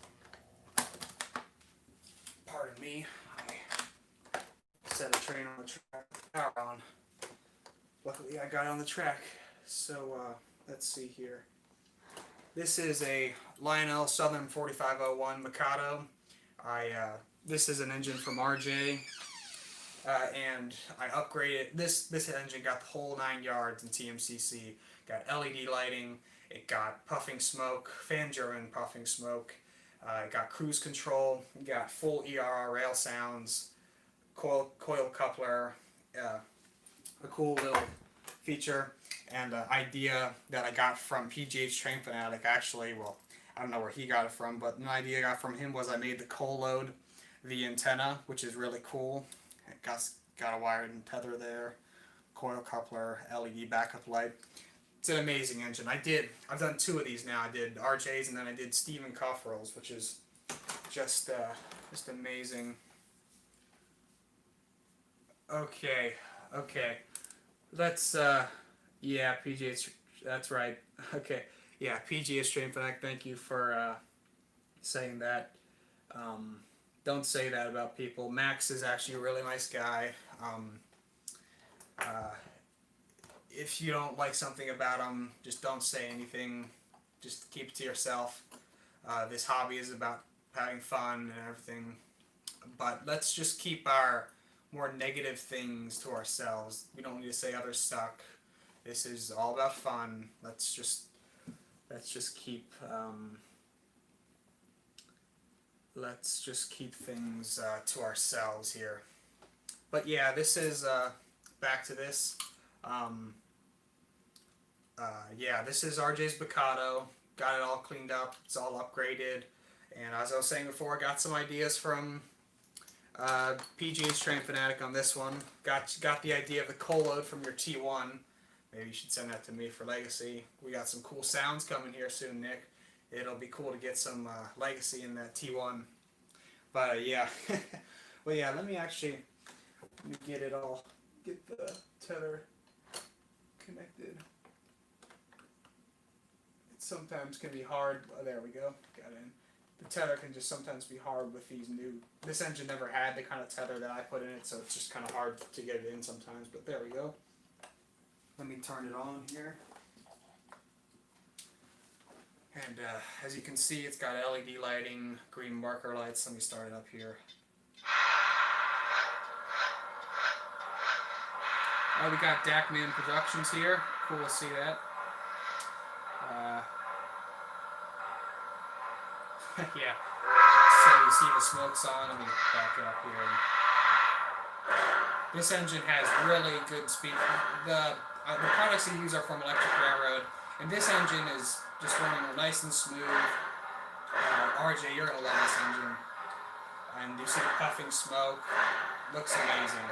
pardon me, I set a train on the track, power on. Luckily I got on the track. So let's see here. This is a Lionel Southern 4501 Micado. This is an engine from RJ. And I upgraded this engine. Got the whole 9 yards in TMCC. Got LED lighting. It got puffing smoke, fan-driven puffing smoke. It got cruise control. It got full ERR rail sounds. Coil coupler. A cool little feature and idea that I got from PGH Train Fanatic. Actually, well, I don't know where he got it from, but an idea I got from him was I made the coal load the antenna, which is really cool. It got a wired and tether there, coil coupler, LED backup light. It's an amazing engine. I've done 2 of these now. I did RJ's and then I did Stephen Cofferill's, which is just amazing. Okay, Okay. Let's, yeah, PGA, that's right. Okay. Yeah, PGA Stream Fanatic, thank you for saying that. Um, don't say that about people. Max is actually a really nice guy. Uh, if you don't like something about him, just don't say anything. Just keep it to yourself. This hobby is about having fun and everything. But let's just keep our more negative things to ourselves. We don't need to say others suck. This is all about fun. Let's just keep let's just keep things to ourselves here. But yeah, this is back to this. Um, yeah, this is RJ's Micado. Got it all cleaned up. It's all upgraded. And as I was saying before, got some ideas from PGA's Train Fanatic on this one. Got the idea of the coal load from your T1. Maybe you should send that to me for Legacy. We got some cool sounds coming here soon, Nick. It'll be cool to get some Legacy in that T1. But yeah, well yeah. Let me get it all. Get the tether connected. It sometimes can be hard. Oh, there we go. Got it in. The tether can just sometimes be hard with these new. This engine never had the kind of tether that I put in it, so it's just kind of hard to get it in sometimes. But there we go. Let me turn it on here. And as you can see, it's got LED lighting, green marker lights. Let me start it up here. We got Dackman Productions here. Cool to see that. Yeah. So you see the smoke's on. Let me back it up here. This engine has really good speed. The products they use are from Electric Railroad, and this engine is just running nice and smooth. RJ, you're gonna love this engine. And you see the puffing smoke. Looks amazing.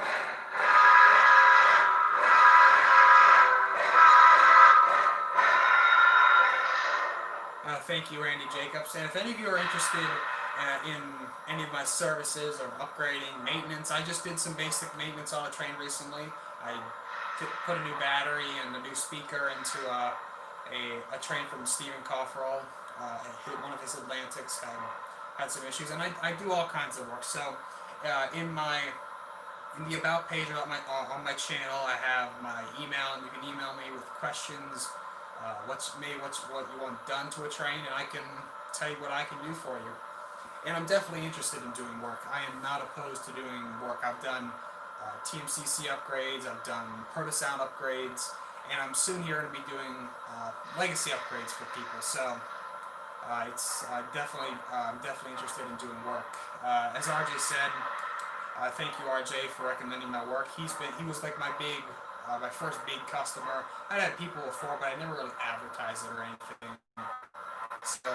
Thank you, Randy Jacobs. And if any of you are interested in any of my services or upgrading, maintenance, I just did some basic maintenance on a train recently. I put a new battery and a new speaker into a train from Stephen Cofferall. One of his Atlantics had some issues, and I do all kinds of work. So in the about page on my channel, I have my email, and you can email me with questions. What you want done to a train, and I can tell you what I can do for you. And I'm definitely interested in doing work. I am not opposed to doing work. I've done TMCC upgrades, I've done Protosound upgrades, and I'm soon here going to be doing legacy upgrades for people. So it's I'm definitely interested in doing work. As RJ said, thank you RJ for recommending my work. He was like my first big customer. I'd had people before, but I never really advertised it or anything. So,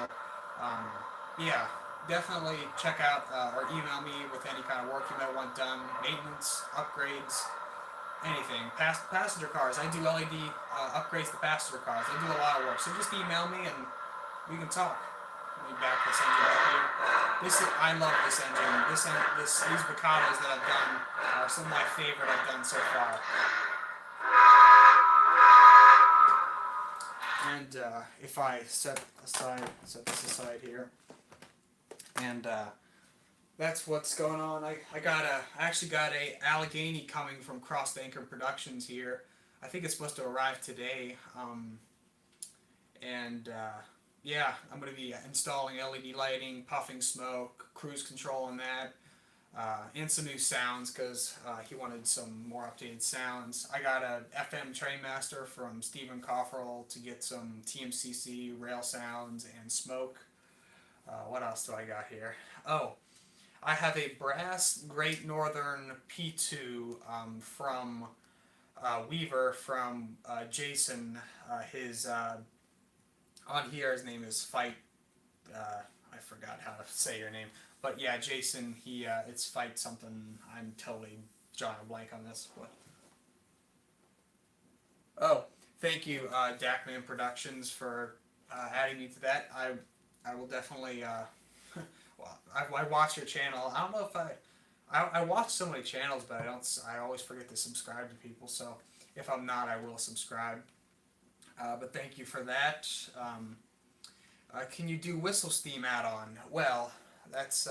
yeah, definitely check out or email me with any kind of work you might want done, maintenance, upgrades, anything. Passenger cars, I do LED upgrades to passenger cars. I do a lot of work. So just email me and we can talk. Let me back this engine up here. I love this engine. These Micados that I've done are some of my favorite I've done so far. And if I set this aside here, and that's what's going on. I actually got a Allegheny coming from Crossed Anchor Productions here. I think it's supposed to arrive today. Yeah, I'm going to be installing LED lighting, puffing smoke, cruise control on that. And some new sounds because he wanted some more updated sounds. I got a FM Trainmaster from Stephen Cofferall to get some TMCC rail sounds and smoke. What else do I got here? Oh, I have a brass Great Northern P2 from Weaver from Jason. His on here his name is Fight. I forgot how to say your name. But yeah, Jason, it's Fight something. I'm totally drawing a blank on this. What? Oh, thank you, Dackman Productions, for adding me to that. I will definitely. Well, I watch your channel. I don't know if I watch so many channels, but I always forget to subscribe to people. So if I'm not, I will subscribe. But thank you for that. Can you do whistle steam add-on? Well, that's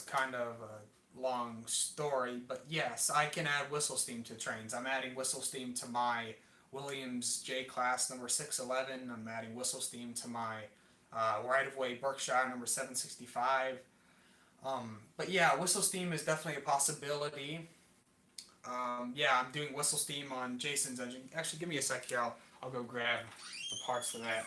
kind of a long story, but yes, I can add whistle steam to trains. I'm adding whistle steam to my Williams J class number 611. I'm adding whistle steam to my right-of-way Berkshire number 765. But yeah, whistle steam is definitely a possibility. Yeah, I'm doing whistle steam on Jason's engine. Actually, give me a sec here. I'll go grab the parts for that.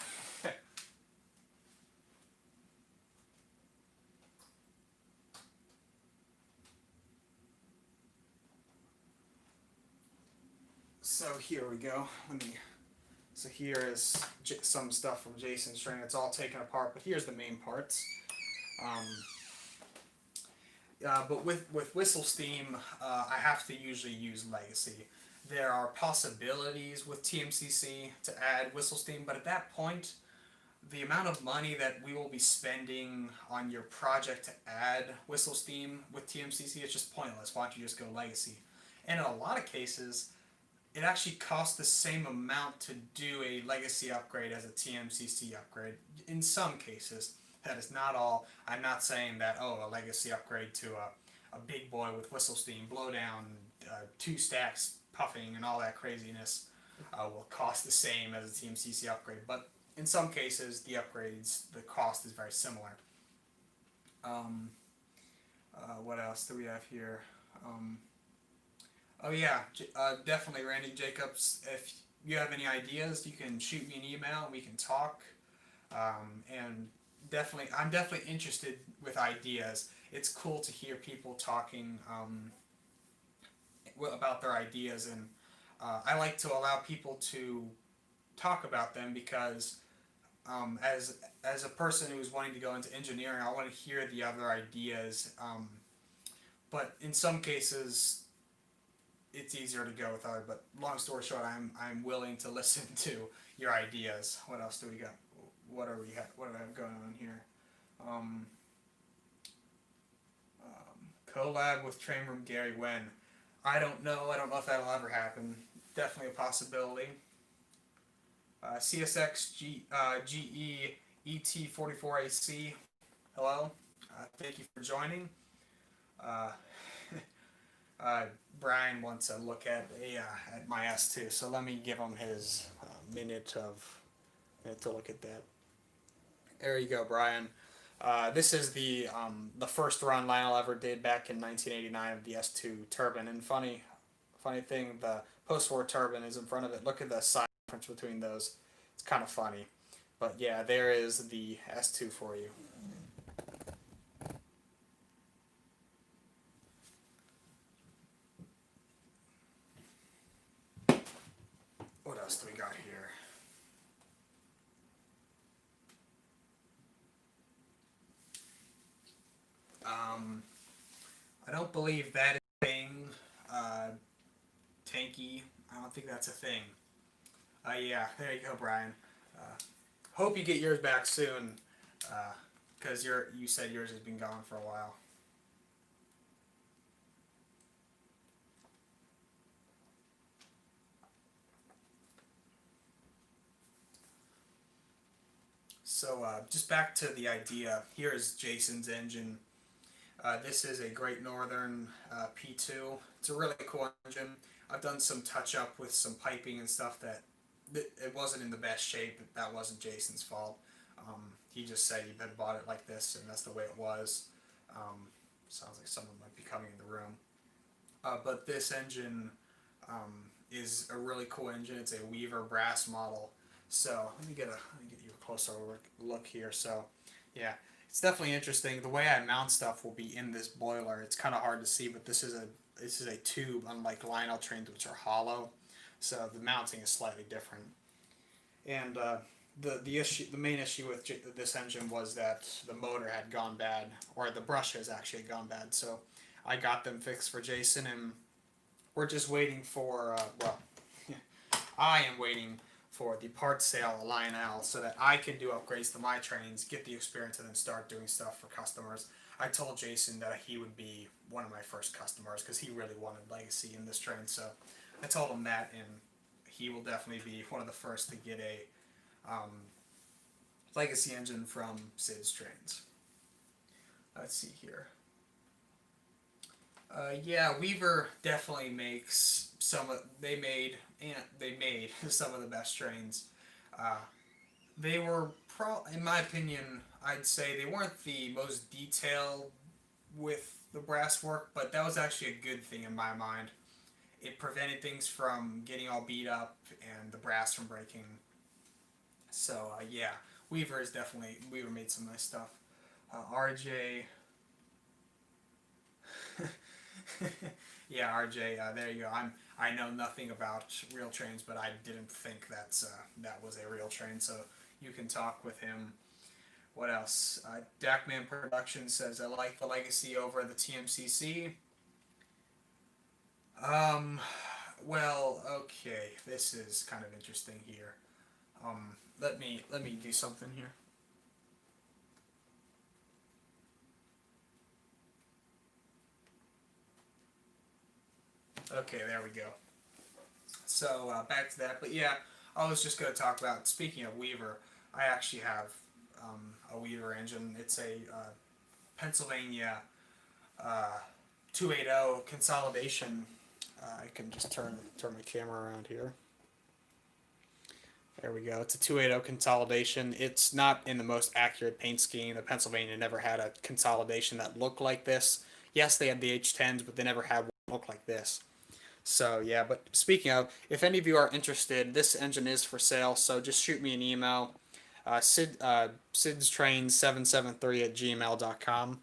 So here we go. So here is some stuff from Jason's train. It's all taken apart, but here's the main parts. But with whistle steam, I have to usually use legacy. There are possibilities with TMCC to add whistle steam, but at that point, the amount of money that we will be spending on your project to add whistle steam with TMCC is just pointless. Why don't you just go legacy? And in a lot of cases, it actually costs the same amount to do a legacy upgrade as a TMCC upgrade. In some cases, that is not all. I'm not saying that, a legacy upgrade to a big boy with whistle steam, blowdown, 2 stacks, puffing, and all that craziness will cost the same as a TMCC upgrade. But in some cases, the cost is very similar. What else do we have here? Oh yeah, definitely, Randy Jacobs. If you have any ideas, you can shoot me an email and we can talk. And I'm definitely interested with ideas. It's cool to hear people talking about their ideas, and I like to allow people to talk about them because as a person who's wanting to go into engineering, I want to hear the other ideas. But in some cases, it's easier to go with other. But long story short, I'm willing to listen to your ideas. What else do we got? What do I have going on here? Collab with Train Room Gary when? I don't know. I don't know if that'll ever happen. Definitely a possibility. CSX GE ET44AC. Hello. Thank you for joining. Brian wants a look at my S2, so let me give him his minute to look at that. There you go, Brian. This is the first run Lionel ever did back in 1989 of the S2 turbine. And funny thing, the post-war turbine is in front of it. Look at the size difference between those. It's kind of funny. But yeah, there is the S2 for you. What else do we got here? I don't believe that is a thing. Tanky, I don't think that's a thing. Yeah, there you go, Brian. Hope you get yours back soon, because you said yours has been gone for a while. So just back to the idea. Here is Jason's engine. This is a Great Northern P2. It's a really cool engine. I've done some touch up with some piping and stuff that it wasn't in the best shape. That wasn't Jason's fault. He just said he had bought it like this, and that's the way it was. Sounds like someone might be coming in the room. But this engine is a really cool engine. It's a Weaver brass model. So let me get you a closer look here. So yeah, it's definitely interesting. The way I mount stuff will be in this boiler. It's kind of hard to see, but this is a tube, unlike Lionel trains, which are hollow. So the mounting is slightly different. And the main issue with this engine was that the motor had gone bad, or the brushes actually had gone bad. So I got them fixed for Jason, and we're just waiting for I am waiting for the parts sale at Lionel so that I can do upgrades to my trains, get the experience, and then start doing stuff for customers. I told Jason that he would be one of my first customers because he really wanted Legacy in this train. So I told him that, and he will definitely be one of the first to get a Legacy engine from Sid's trains. Let's see here. Yeah, Weaver definitely makes they made some of the best trains. They were in my opinion, I'd say they weren't the most detailed with the brass work, but that was actually a good thing in my mind. It prevented things from getting all beat up and the brass from breaking. So yeah, Weaver made some nice stuff. RJ. Yeah, RJ. There you go. I know nothing about real trains, but I didn't think that was a real train. So you can talk with him. What else? Dackman Production says I like the Legacy over the TMCC. Well, okay. This is kind of interesting here. Let me do something here. Okay, there we go. So back to that, but yeah, I was just going to talk about. Speaking of Weaver, I actually have a Weaver engine. It's a Pennsylvania 280 consolidation. I can just turn my camera around here. There we go. It's a 280 consolidation. It's not in the most accurate paint scheme. The Pennsylvania never had a consolidation that looked like this. Yes, they had the H10s, but they never had one that looked like this. So yeah, but speaking of, if any of you are interested, this engine is for sale. So just shoot me an email. SidStrain773@gmail.com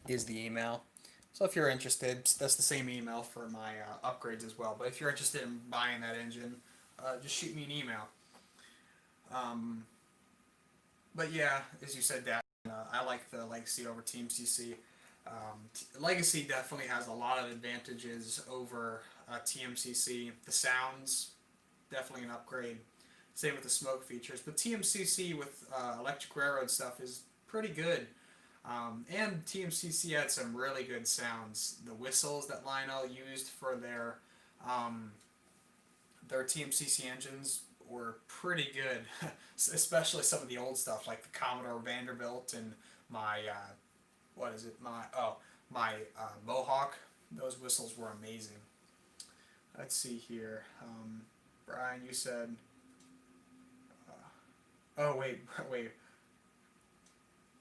is the email. So if you're interested, that's the same email for my upgrades as well. But if you're interested in buying that engine, just shoot me an email. But yeah, as you said, Dad, I like the Legacy over TMCC. Legacy definitely has a lot of advantages over TMCC. The sounds, definitely an upgrade. Same with the smoke features. But TMCC with electric railroad stuff is pretty good. And TMCC had some really good sounds. The whistles that Lionel used for their TMCC engines were pretty good, especially some of the old stuff like the Commodore Vanderbilt and my Mohawk. Those whistles were amazing. Let's see here. Brian, you said. Oh wait.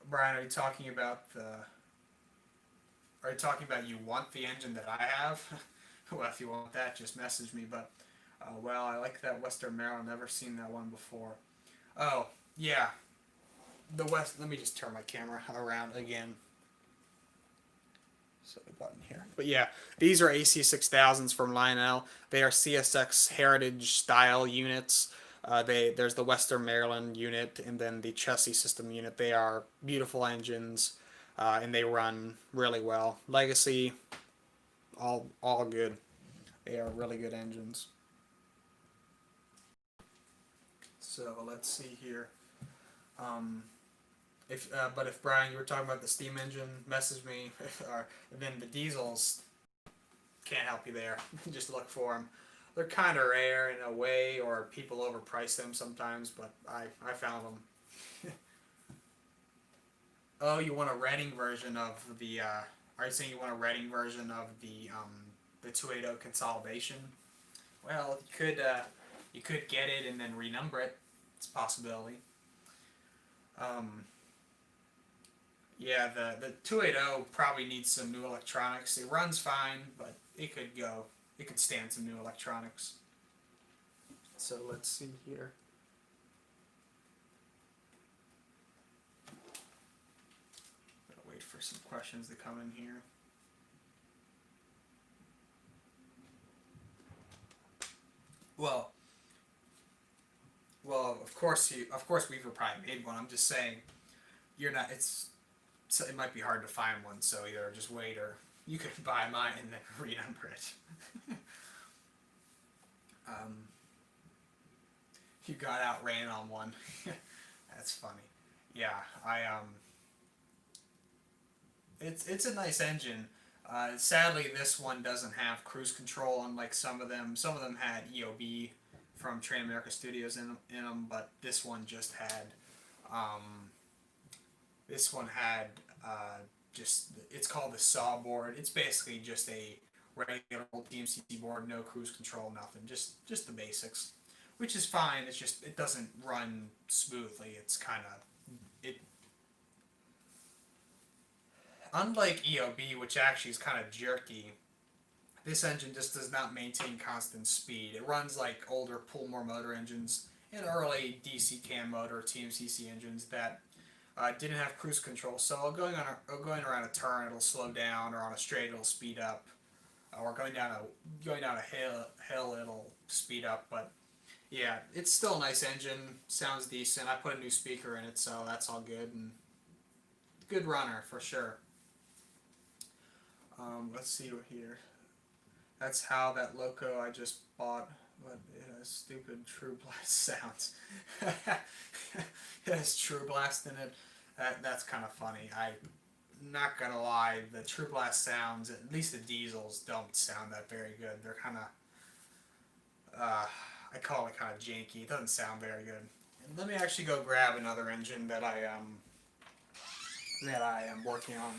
Brian, are you talking about you want the engine that I have? Well, if you want that, just message me. But well, I like that Western Maryland. Never seen that one before. Oh yeah, the West. Let me just turn my camera around again. So the button here. But yeah, these are AC6000s from Lionel. They are CSX Heritage style units. There's the Western Maryland unit and then the Chessie system unit. They are beautiful engines, and they run really well. Legacy, all good. They are really good engines. So let's see here. But if Brian, you were talking about the steam engine, message me. Then the diesels, can't help you there. Just look for them. They're kind of rare in a way, or people overprice them sometimes, but I found them. Oh, you want a Reading version of the? Are you saying you want a Reading version of the 280 consolidation? Well, you could get it and then renumber it. It's a possibility. Yeah, the 280 probably needs some new electronics. It runs fine, but it could stand some new electronics. So let's see here. Gotta wait for some questions to come in here. Well, of course Weaver probably made one. I'm just saying, you're not. It might be hard to find one, so either just wait or you could buy mine and then renumber it. You got outran on one. That's funny. Yeah, It's a nice engine. Sadly, this one doesn't have cruise control, unlike some of them. Some of them had EOB from Train America Studios in them, but um, this one had just it's called the saw board. It's basically just a regular old TMCC board, no cruise control, nothing, just the basics, which is fine. It's just it doesn't run smoothly. It's kind of it unlike EOB, which actually is kind of jerky. This engine just does not maintain constant speed. It runs like older pull-more motor engines and early DC cam motor TMCC engines that didn't have cruise control. So going around a turn, it'll slow down, or on a straight, it'll speed up, or going down a hill, it'll speed up. But yeah, it's still a nice engine. Sounds decent. I put a new speaker in it, so that's all good and good runner for sure. Let's see here. That's how that Loco I just bought, but it has stupid True Blast sounds. It has True Blast in it. That's kind of funny. I'm not gonna lie, the True Blast sounds, at least the diesels, don't sound that very good. They're kind of, I call it kind of janky. It doesn't sound very good. And let me actually go grab another engine that I am working on.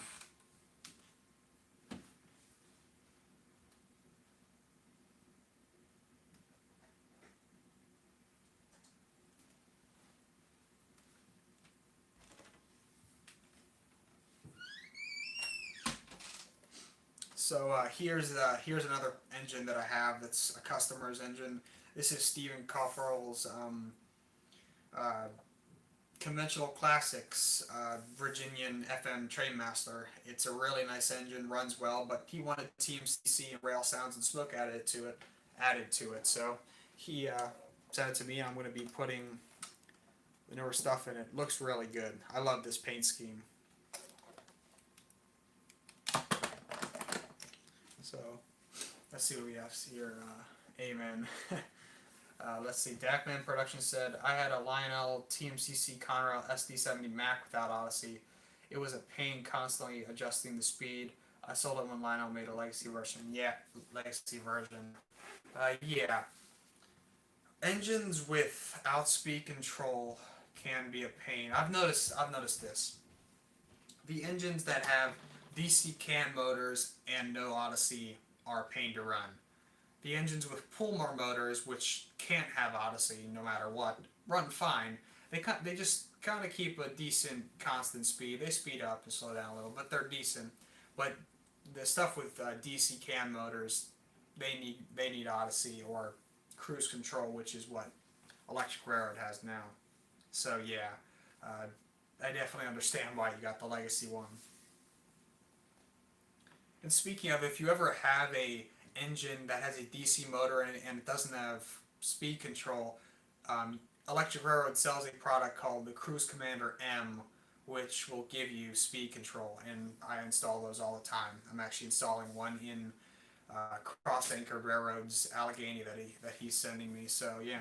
So here's another engine that I have that's a customer's engine. This is Stephen Cofferell's uh, Conventional Classics Virginian FM Trainmaster. It's a really nice engine, runs well, but he wanted TMCC and rail sounds and smoke added to it. So he sent it to me, and I'm going to be putting the newer stuff in it. Looks really good. I love this paint scheme. So let's see what we have here. Amen. Let's see. Dackman Production said, I had a Lionel TMCC Conrail SD70 Mac without Odyssey. It was a pain constantly adjusting the speed. I sold it when Lionel made a legacy version. Yeah, legacy version. Yeah. Engines without speed control can be a pain. I've noticed this. The engines that have DC can motors and no Odyssey are a pain to run. The engines with pull-more motors, which can't have Odyssey no matter what, run fine. They just kind of keep a decent constant speed. They speed up and slow down a little, but they're decent. But the stuff with DC can motors, they need Odyssey or cruise control, which is what Electric Railroad has now. So yeah, I definitely understand why you got the legacy one. And speaking of, if you ever have a engine that has a DC motor in it and it doesn't have speed control, Electric Railroad sells a product called the Cruise Commander M, which will give you speed control, and I install those all the time. I'm actually installing one in Cross Anchored Railroad's Allegheny that he's sending me. So yeah.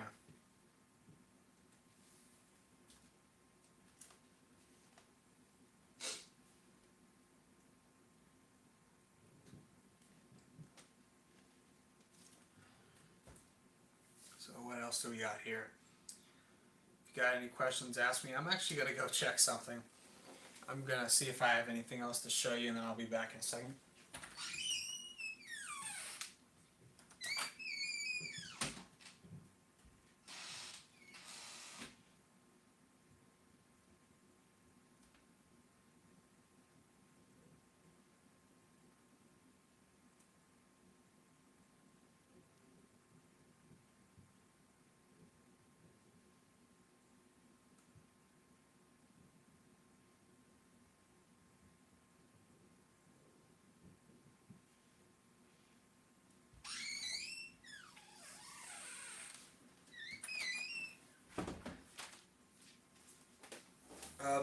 So what else do we got here? If you got any questions, ask me. I'm actually gonna go check something. I'm gonna see if I have anything else to show you, and then I'll be back in a second.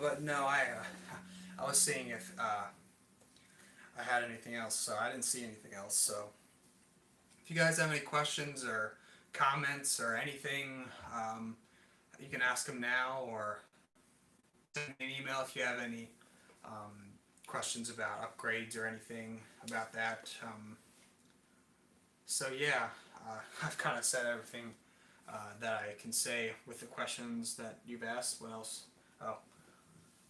But no, I was seeing if I had anything else, so I didn't see anything else. So if you guys have any questions or comments or anything, you can ask them now, or send me an email if you have any questions about upgrades or anything about that. So yeah, I've kind of said everything that I can say with the questions that you've asked. What else? Oh,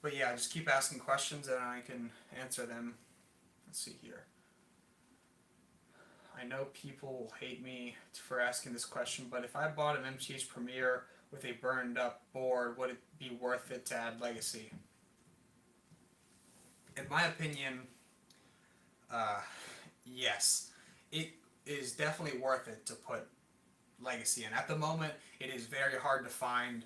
but yeah, just keep asking questions and I can answer them. Let's see here. I know people will hate me for asking this question, but if I bought an MTH Premier with a burned up board, would it be worth it to add Legacy? In my opinion, uh, yes. It is definitely worth it to put Legacy in. At the moment, it is very hard to find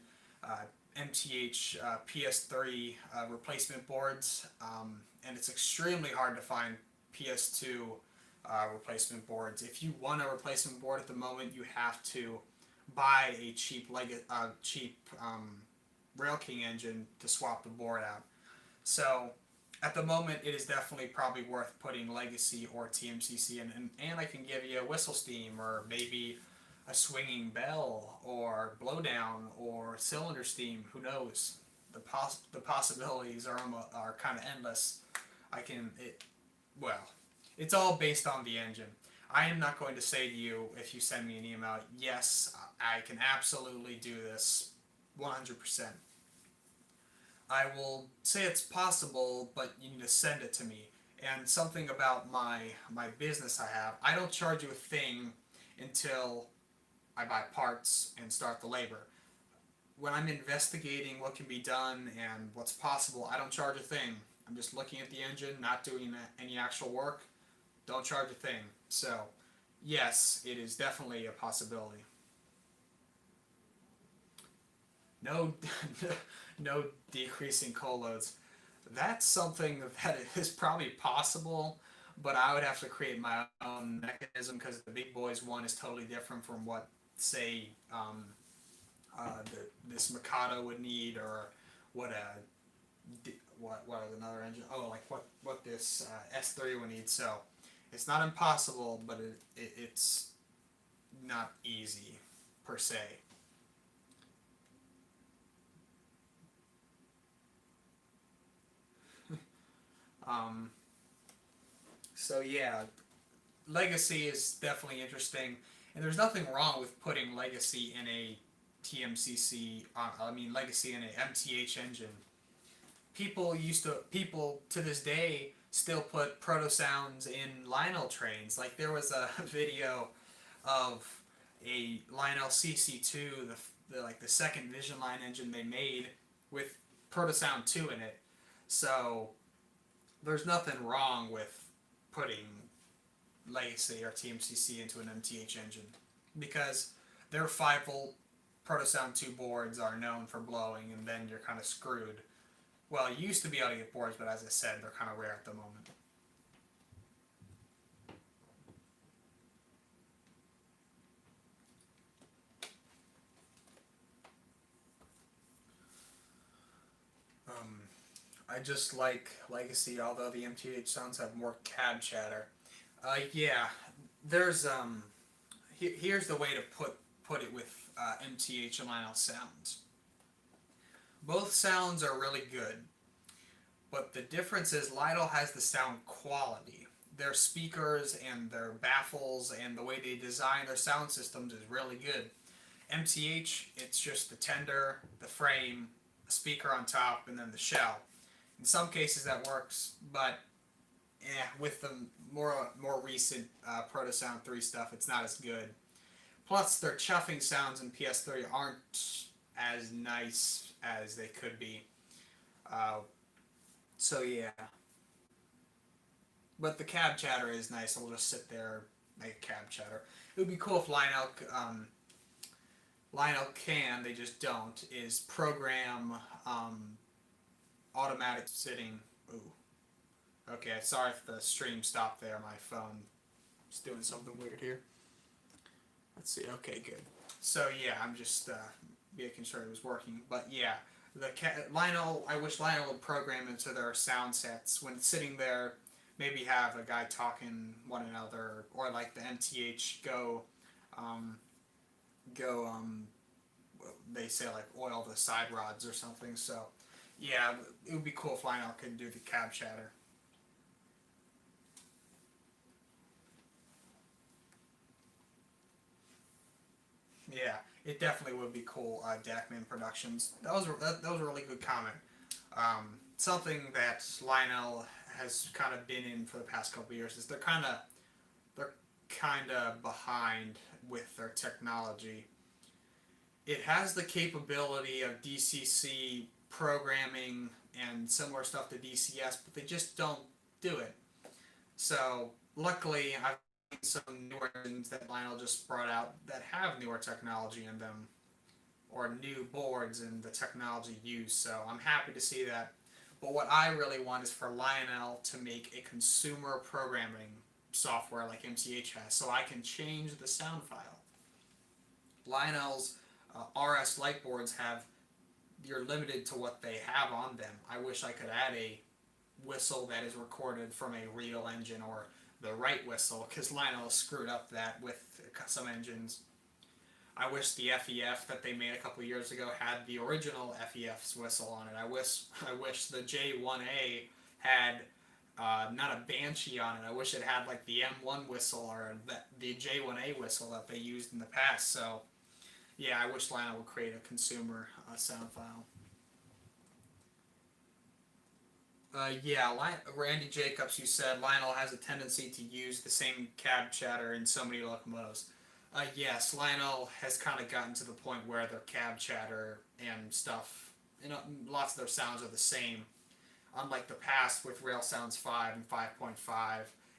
MTH PS3 replacement boards, and it's extremely hard to find PS2 replacement boards. If you want a replacement board at the moment, you have to buy a cheap Rail King engine to swap the board out. So at the moment, it is definitely probably worth putting Legacy or TMCC in, and I can give you a Whistle Steam or maybe a Swinging Bell or Blowdown or Cylinder Steam. Who knows? The possibilities are kind of endless. Well, it's all based on the engine. I am not going to say to you if you send me an email, yes, I can absolutely do this 100%. I will say it's possible, but you need to send it to me. And something about my business I don't charge you a thing until I buy parts and start the labor. When I'm investigating what can be done and what's possible, I don't charge a thing. I'm just looking at the engine, not doing any actual work. Don't charge a thing. So, yes, it is definitely a possibility. No, no decreasing coal loads. That's something that is probably possible, but I would have to create my own mechanism because the big boys one is totally different from what, say, this Micado would need, or what another engine. Oh, like what this S3 would need. So it's not impossible, but it's not easy per se. So yeah, Legacy is definitely interesting, and there's nothing wrong with putting Legacy in a TMCC. Legacy in a MTH engine. People to this day still put proto sounds in Lionel trains. Like there was a video of a Lionel CC2, the second Vision Line engine they made with proto sound 2 in it. So there's nothing wrong with putting Legacy or TMCC into an MTH engine because their 5-volt Proto Sound 2 boards are known for blowing, and then you're kind of screwed. Well, you used to be able to get boards, but as I said, they're kind of rare at the moment. I just like Legacy, although the MTH sounds have more cab chatter. Yeah, there's here's the way to put it with MTH and Lionel sounds. Both sounds are really good, but the difference is Lionel has the sound quality. Their speakers and their baffles and the way they design their sound systems is really good. MTH, it's just the tender, the frame, a speaker on top, and then the shell. In some cases that works, but with the more recent Proto Sound 3 stuff, it's not as good. Plus, their chuffing sounds in PS3 aren't as nice as they could be. So yeah. But the cab chatter is nice. I'll just sit there make cab chatter. It would be cool if Lionel can, they just don't, is program automatic sitting. Ooh. Okay, sorry if the stream stopped there. My phone is doing something weird here. Let's see. Okay, good. So yeah, I'm just making sure it was working. But yeah, Lionel. I wish Lionel would program into their sound sets when sitting there. Maybe have a guy talking one another, or like the MTH they say like oil the side rods or something. So yeah, it would be cool if Lionel could do the cab chatter. Yeah, it definitely would be cool. Deckman Productions. That was a really good comment. Something that Lionel has kind of been in for the past couple of years is they're kind of behind with their technology. It has the capability of DCC programming and similar stuff to DCS, but they just don't do it. So luckily, I've seen some newer engines that Lionel just brought out that have newer technology in them, or new boards and the technology used. So I'm happy to see that. But what I really want is for Lionel to make a consumer programming software like MCH has, so I can change the sound file. Lionel's RS light boards have, you're limited to what they have on them. I wish I could add a whistle that is recorded from a real engine, or the right whistle, because Lionel screwed up that with some engines. I wish the FEF that they made a couple years ago had the original FEF's whistle on it. I wish the J1A had not a Banshee on it. I wish it had like the M1 whistle, or the J1A whistle that they used in the past. So yeah, I wish Lionel would create a consumer sound file. Yeah, Randy Jacobs, you said Lionel has a tendency to use the same cab chatter in so many locomotives. Yes, Lionel has kind of gotten to the point where their cab chatter and stuff, lots of their sounds are the same. Unlike the past with Rail Sounds 5 and 5.5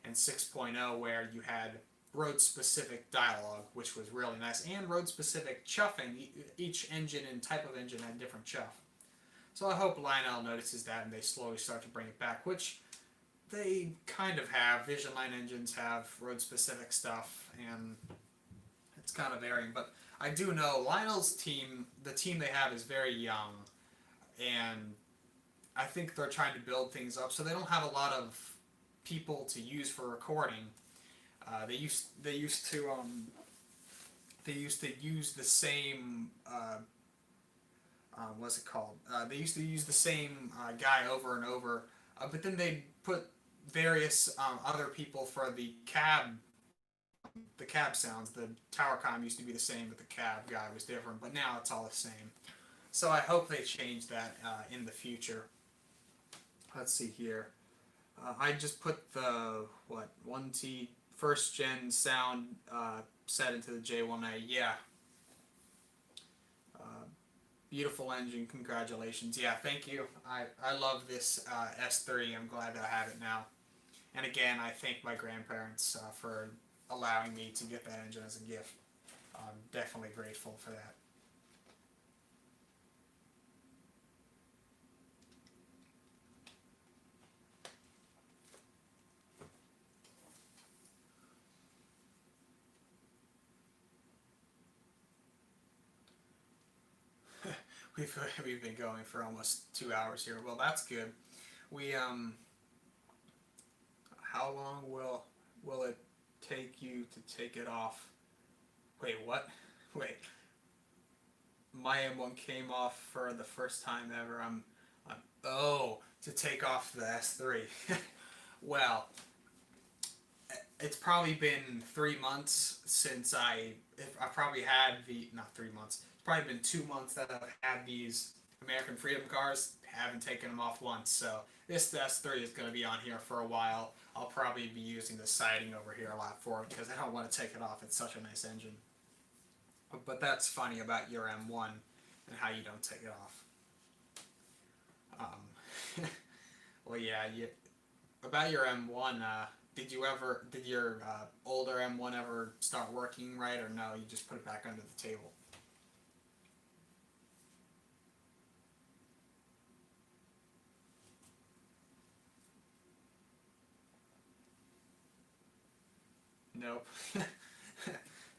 and 6.0, where you had road-specific dialogue, which was really nice, and road-specific chuffing. Each engine and type of engine had different chuff. So I hope Lionel notices that and they slowly start to bring it back, which they kind of have. Vision Line engines have road-specific stuff, and it's kind of varying. But I do know Lionel's team, the team they have, is very young, and I think they're trying to build things up, so they don't have a lot of people to use for recording. They used to use the same what's it called? They used to use the same guy over and over, but then they put various other people for the cab sounds. The tower comm used to be the same, but the cab guy was different. But now it's all the same. So I hope they change that in the future. Let's see here. I just put the 1T first gen sound set into the J1A. Yeah. Beautiful engine, congratulations. Yeah, thank you. I love this S3. I'm glad that I have it now. And again, I thank my grandparents for allowing me to get that engine as a gift. I'm definitely grateful for that. We've been going for almost 2 hours here. Well, that's good. We how long will it take you to take it off? Wait, what? Wait. My M1 came off for the first time ever. To take off the S3. Well, it's probably been 3 months since I probably had not 3 months. It's probably been 2 months that I've had these American Freedom cars. Haven't taken them off once, so this S3 is going to be on here for a while. I'll probably be using the siding over here a lot for it because I don't want to take it off. It's such a nice engine. But that's funny about your M1 and how you don't take it off. Well, yeah. About your M1, did your older M1 ever start working right, or no? You just put it back under the table. Nope.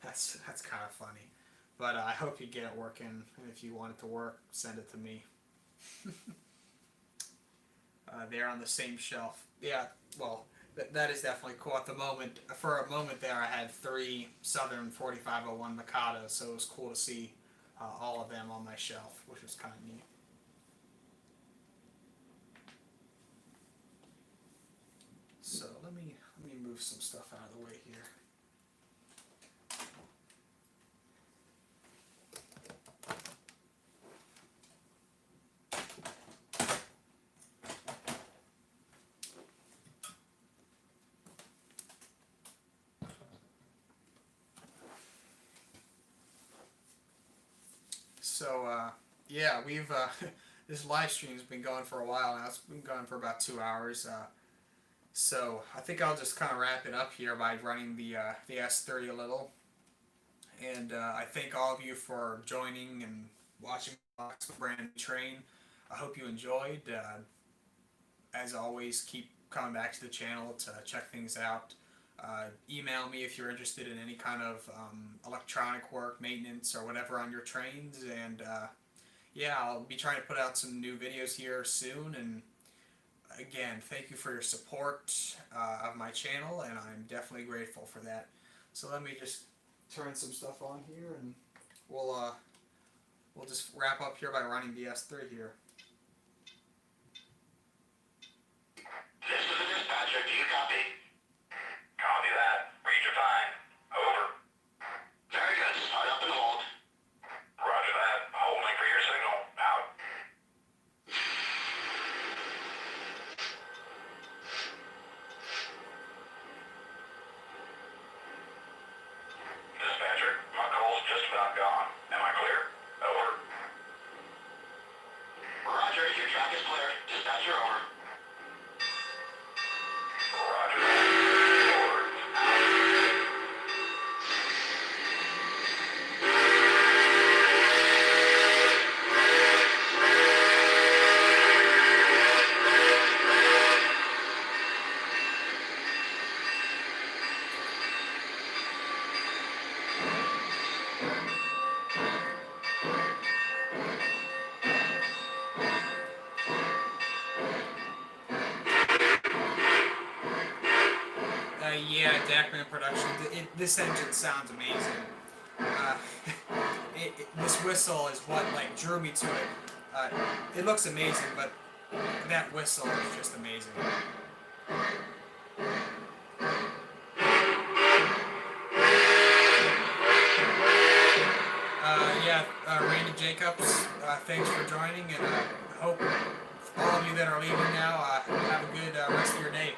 That's kind of funny, but I hope you get it working. And if you want it to work, send it to me. They're on the same shelf. Yeah. Well, that is definitely cool. At the moment, for a moment there, I had 3 Southern 4501 Micados, so it was cool to see all of them on my shelf, which was kind of neat. So let me move some stuff out of the way here. So, yeah, we've this live stream's been going for a while now. It's been going for about 2 hours. So I think I'll just kind of wrap it up here by running the S30 a little. And I thank all of you for joining and watching my brand new train. I hope you enjoyed. As always, keep coming back to the channel to check things out. Email me if you're interested in any kind of electronic work, maintenance, or whatever on your trains. And yeah, I'll be trying to put out some new videos here soon. And again, thank you for your support of my channel, and I'm definitely grateful for that. So let me just turn some stuff on here, and we'll just wrap up here by running the S3 here. This is the dispatcher. Do you copy? Copy that. Read your time. Over. Very good. Start up and hold. Roger that. Holding for your signal. Out. Dispatcher, my call's just about gone. Am I clear? Over. Roger, your track is clear. Dispatcher, over. Roger that. Over. Yeah, Dackman production. This engine sounds amazing. This whistle is what like drew me to it. It looks amazing, but that whistle is just amazing. Yeah, Randy Jacobs, thanks for joining, and I hope all of you that are leaving now have a good rest of your day.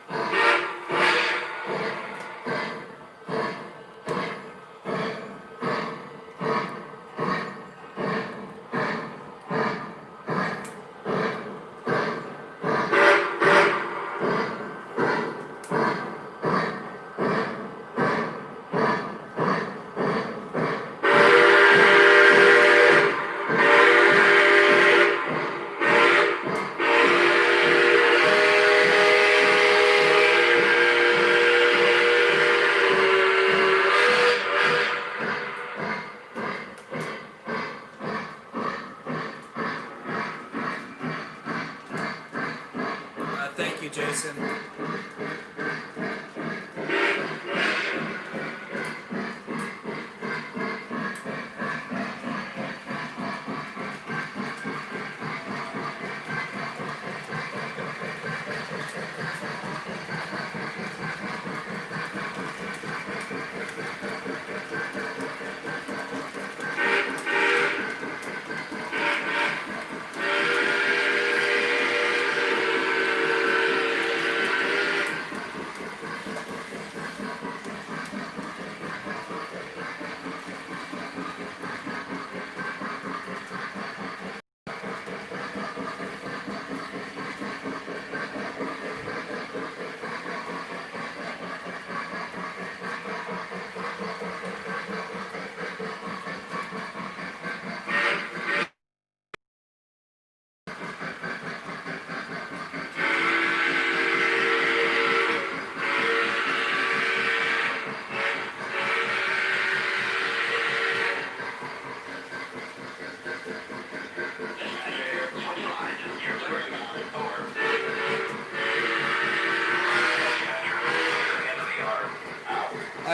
Thank you, Jason.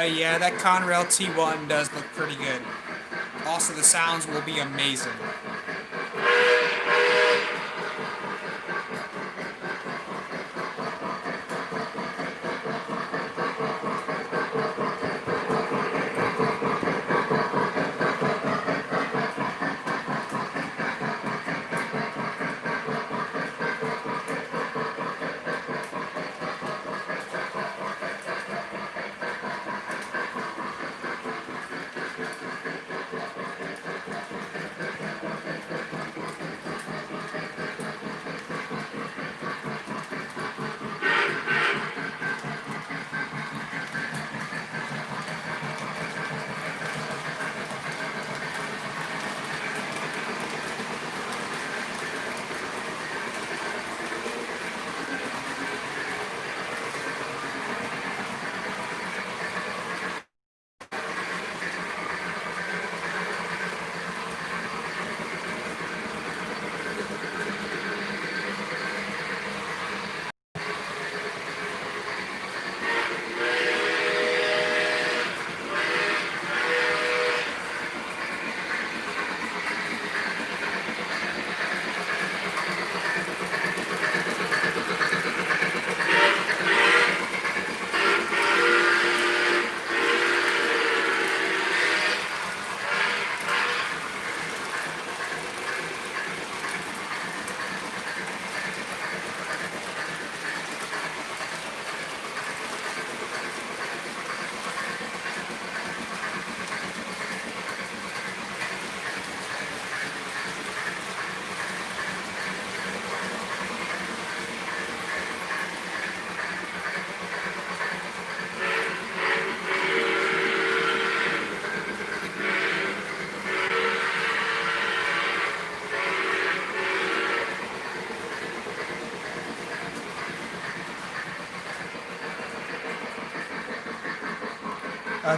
Yeah, that Conrail T1 does look pretty good. Also, the sounds will be amazing.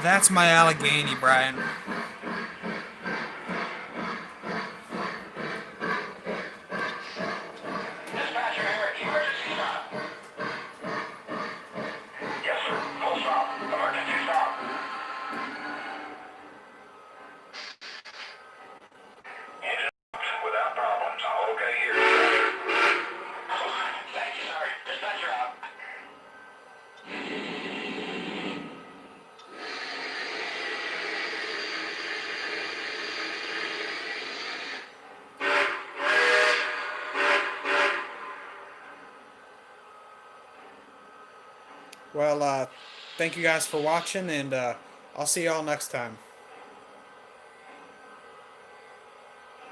That's my Allegheny, Brian. Dispatcher here, emergency stop. Yes, sir. Full stop. Emergency stop. Engine without problems. All okay here. Thank you, sir. Dispatcher out. Well, thank you guys for watching, and I'll see y'all next time.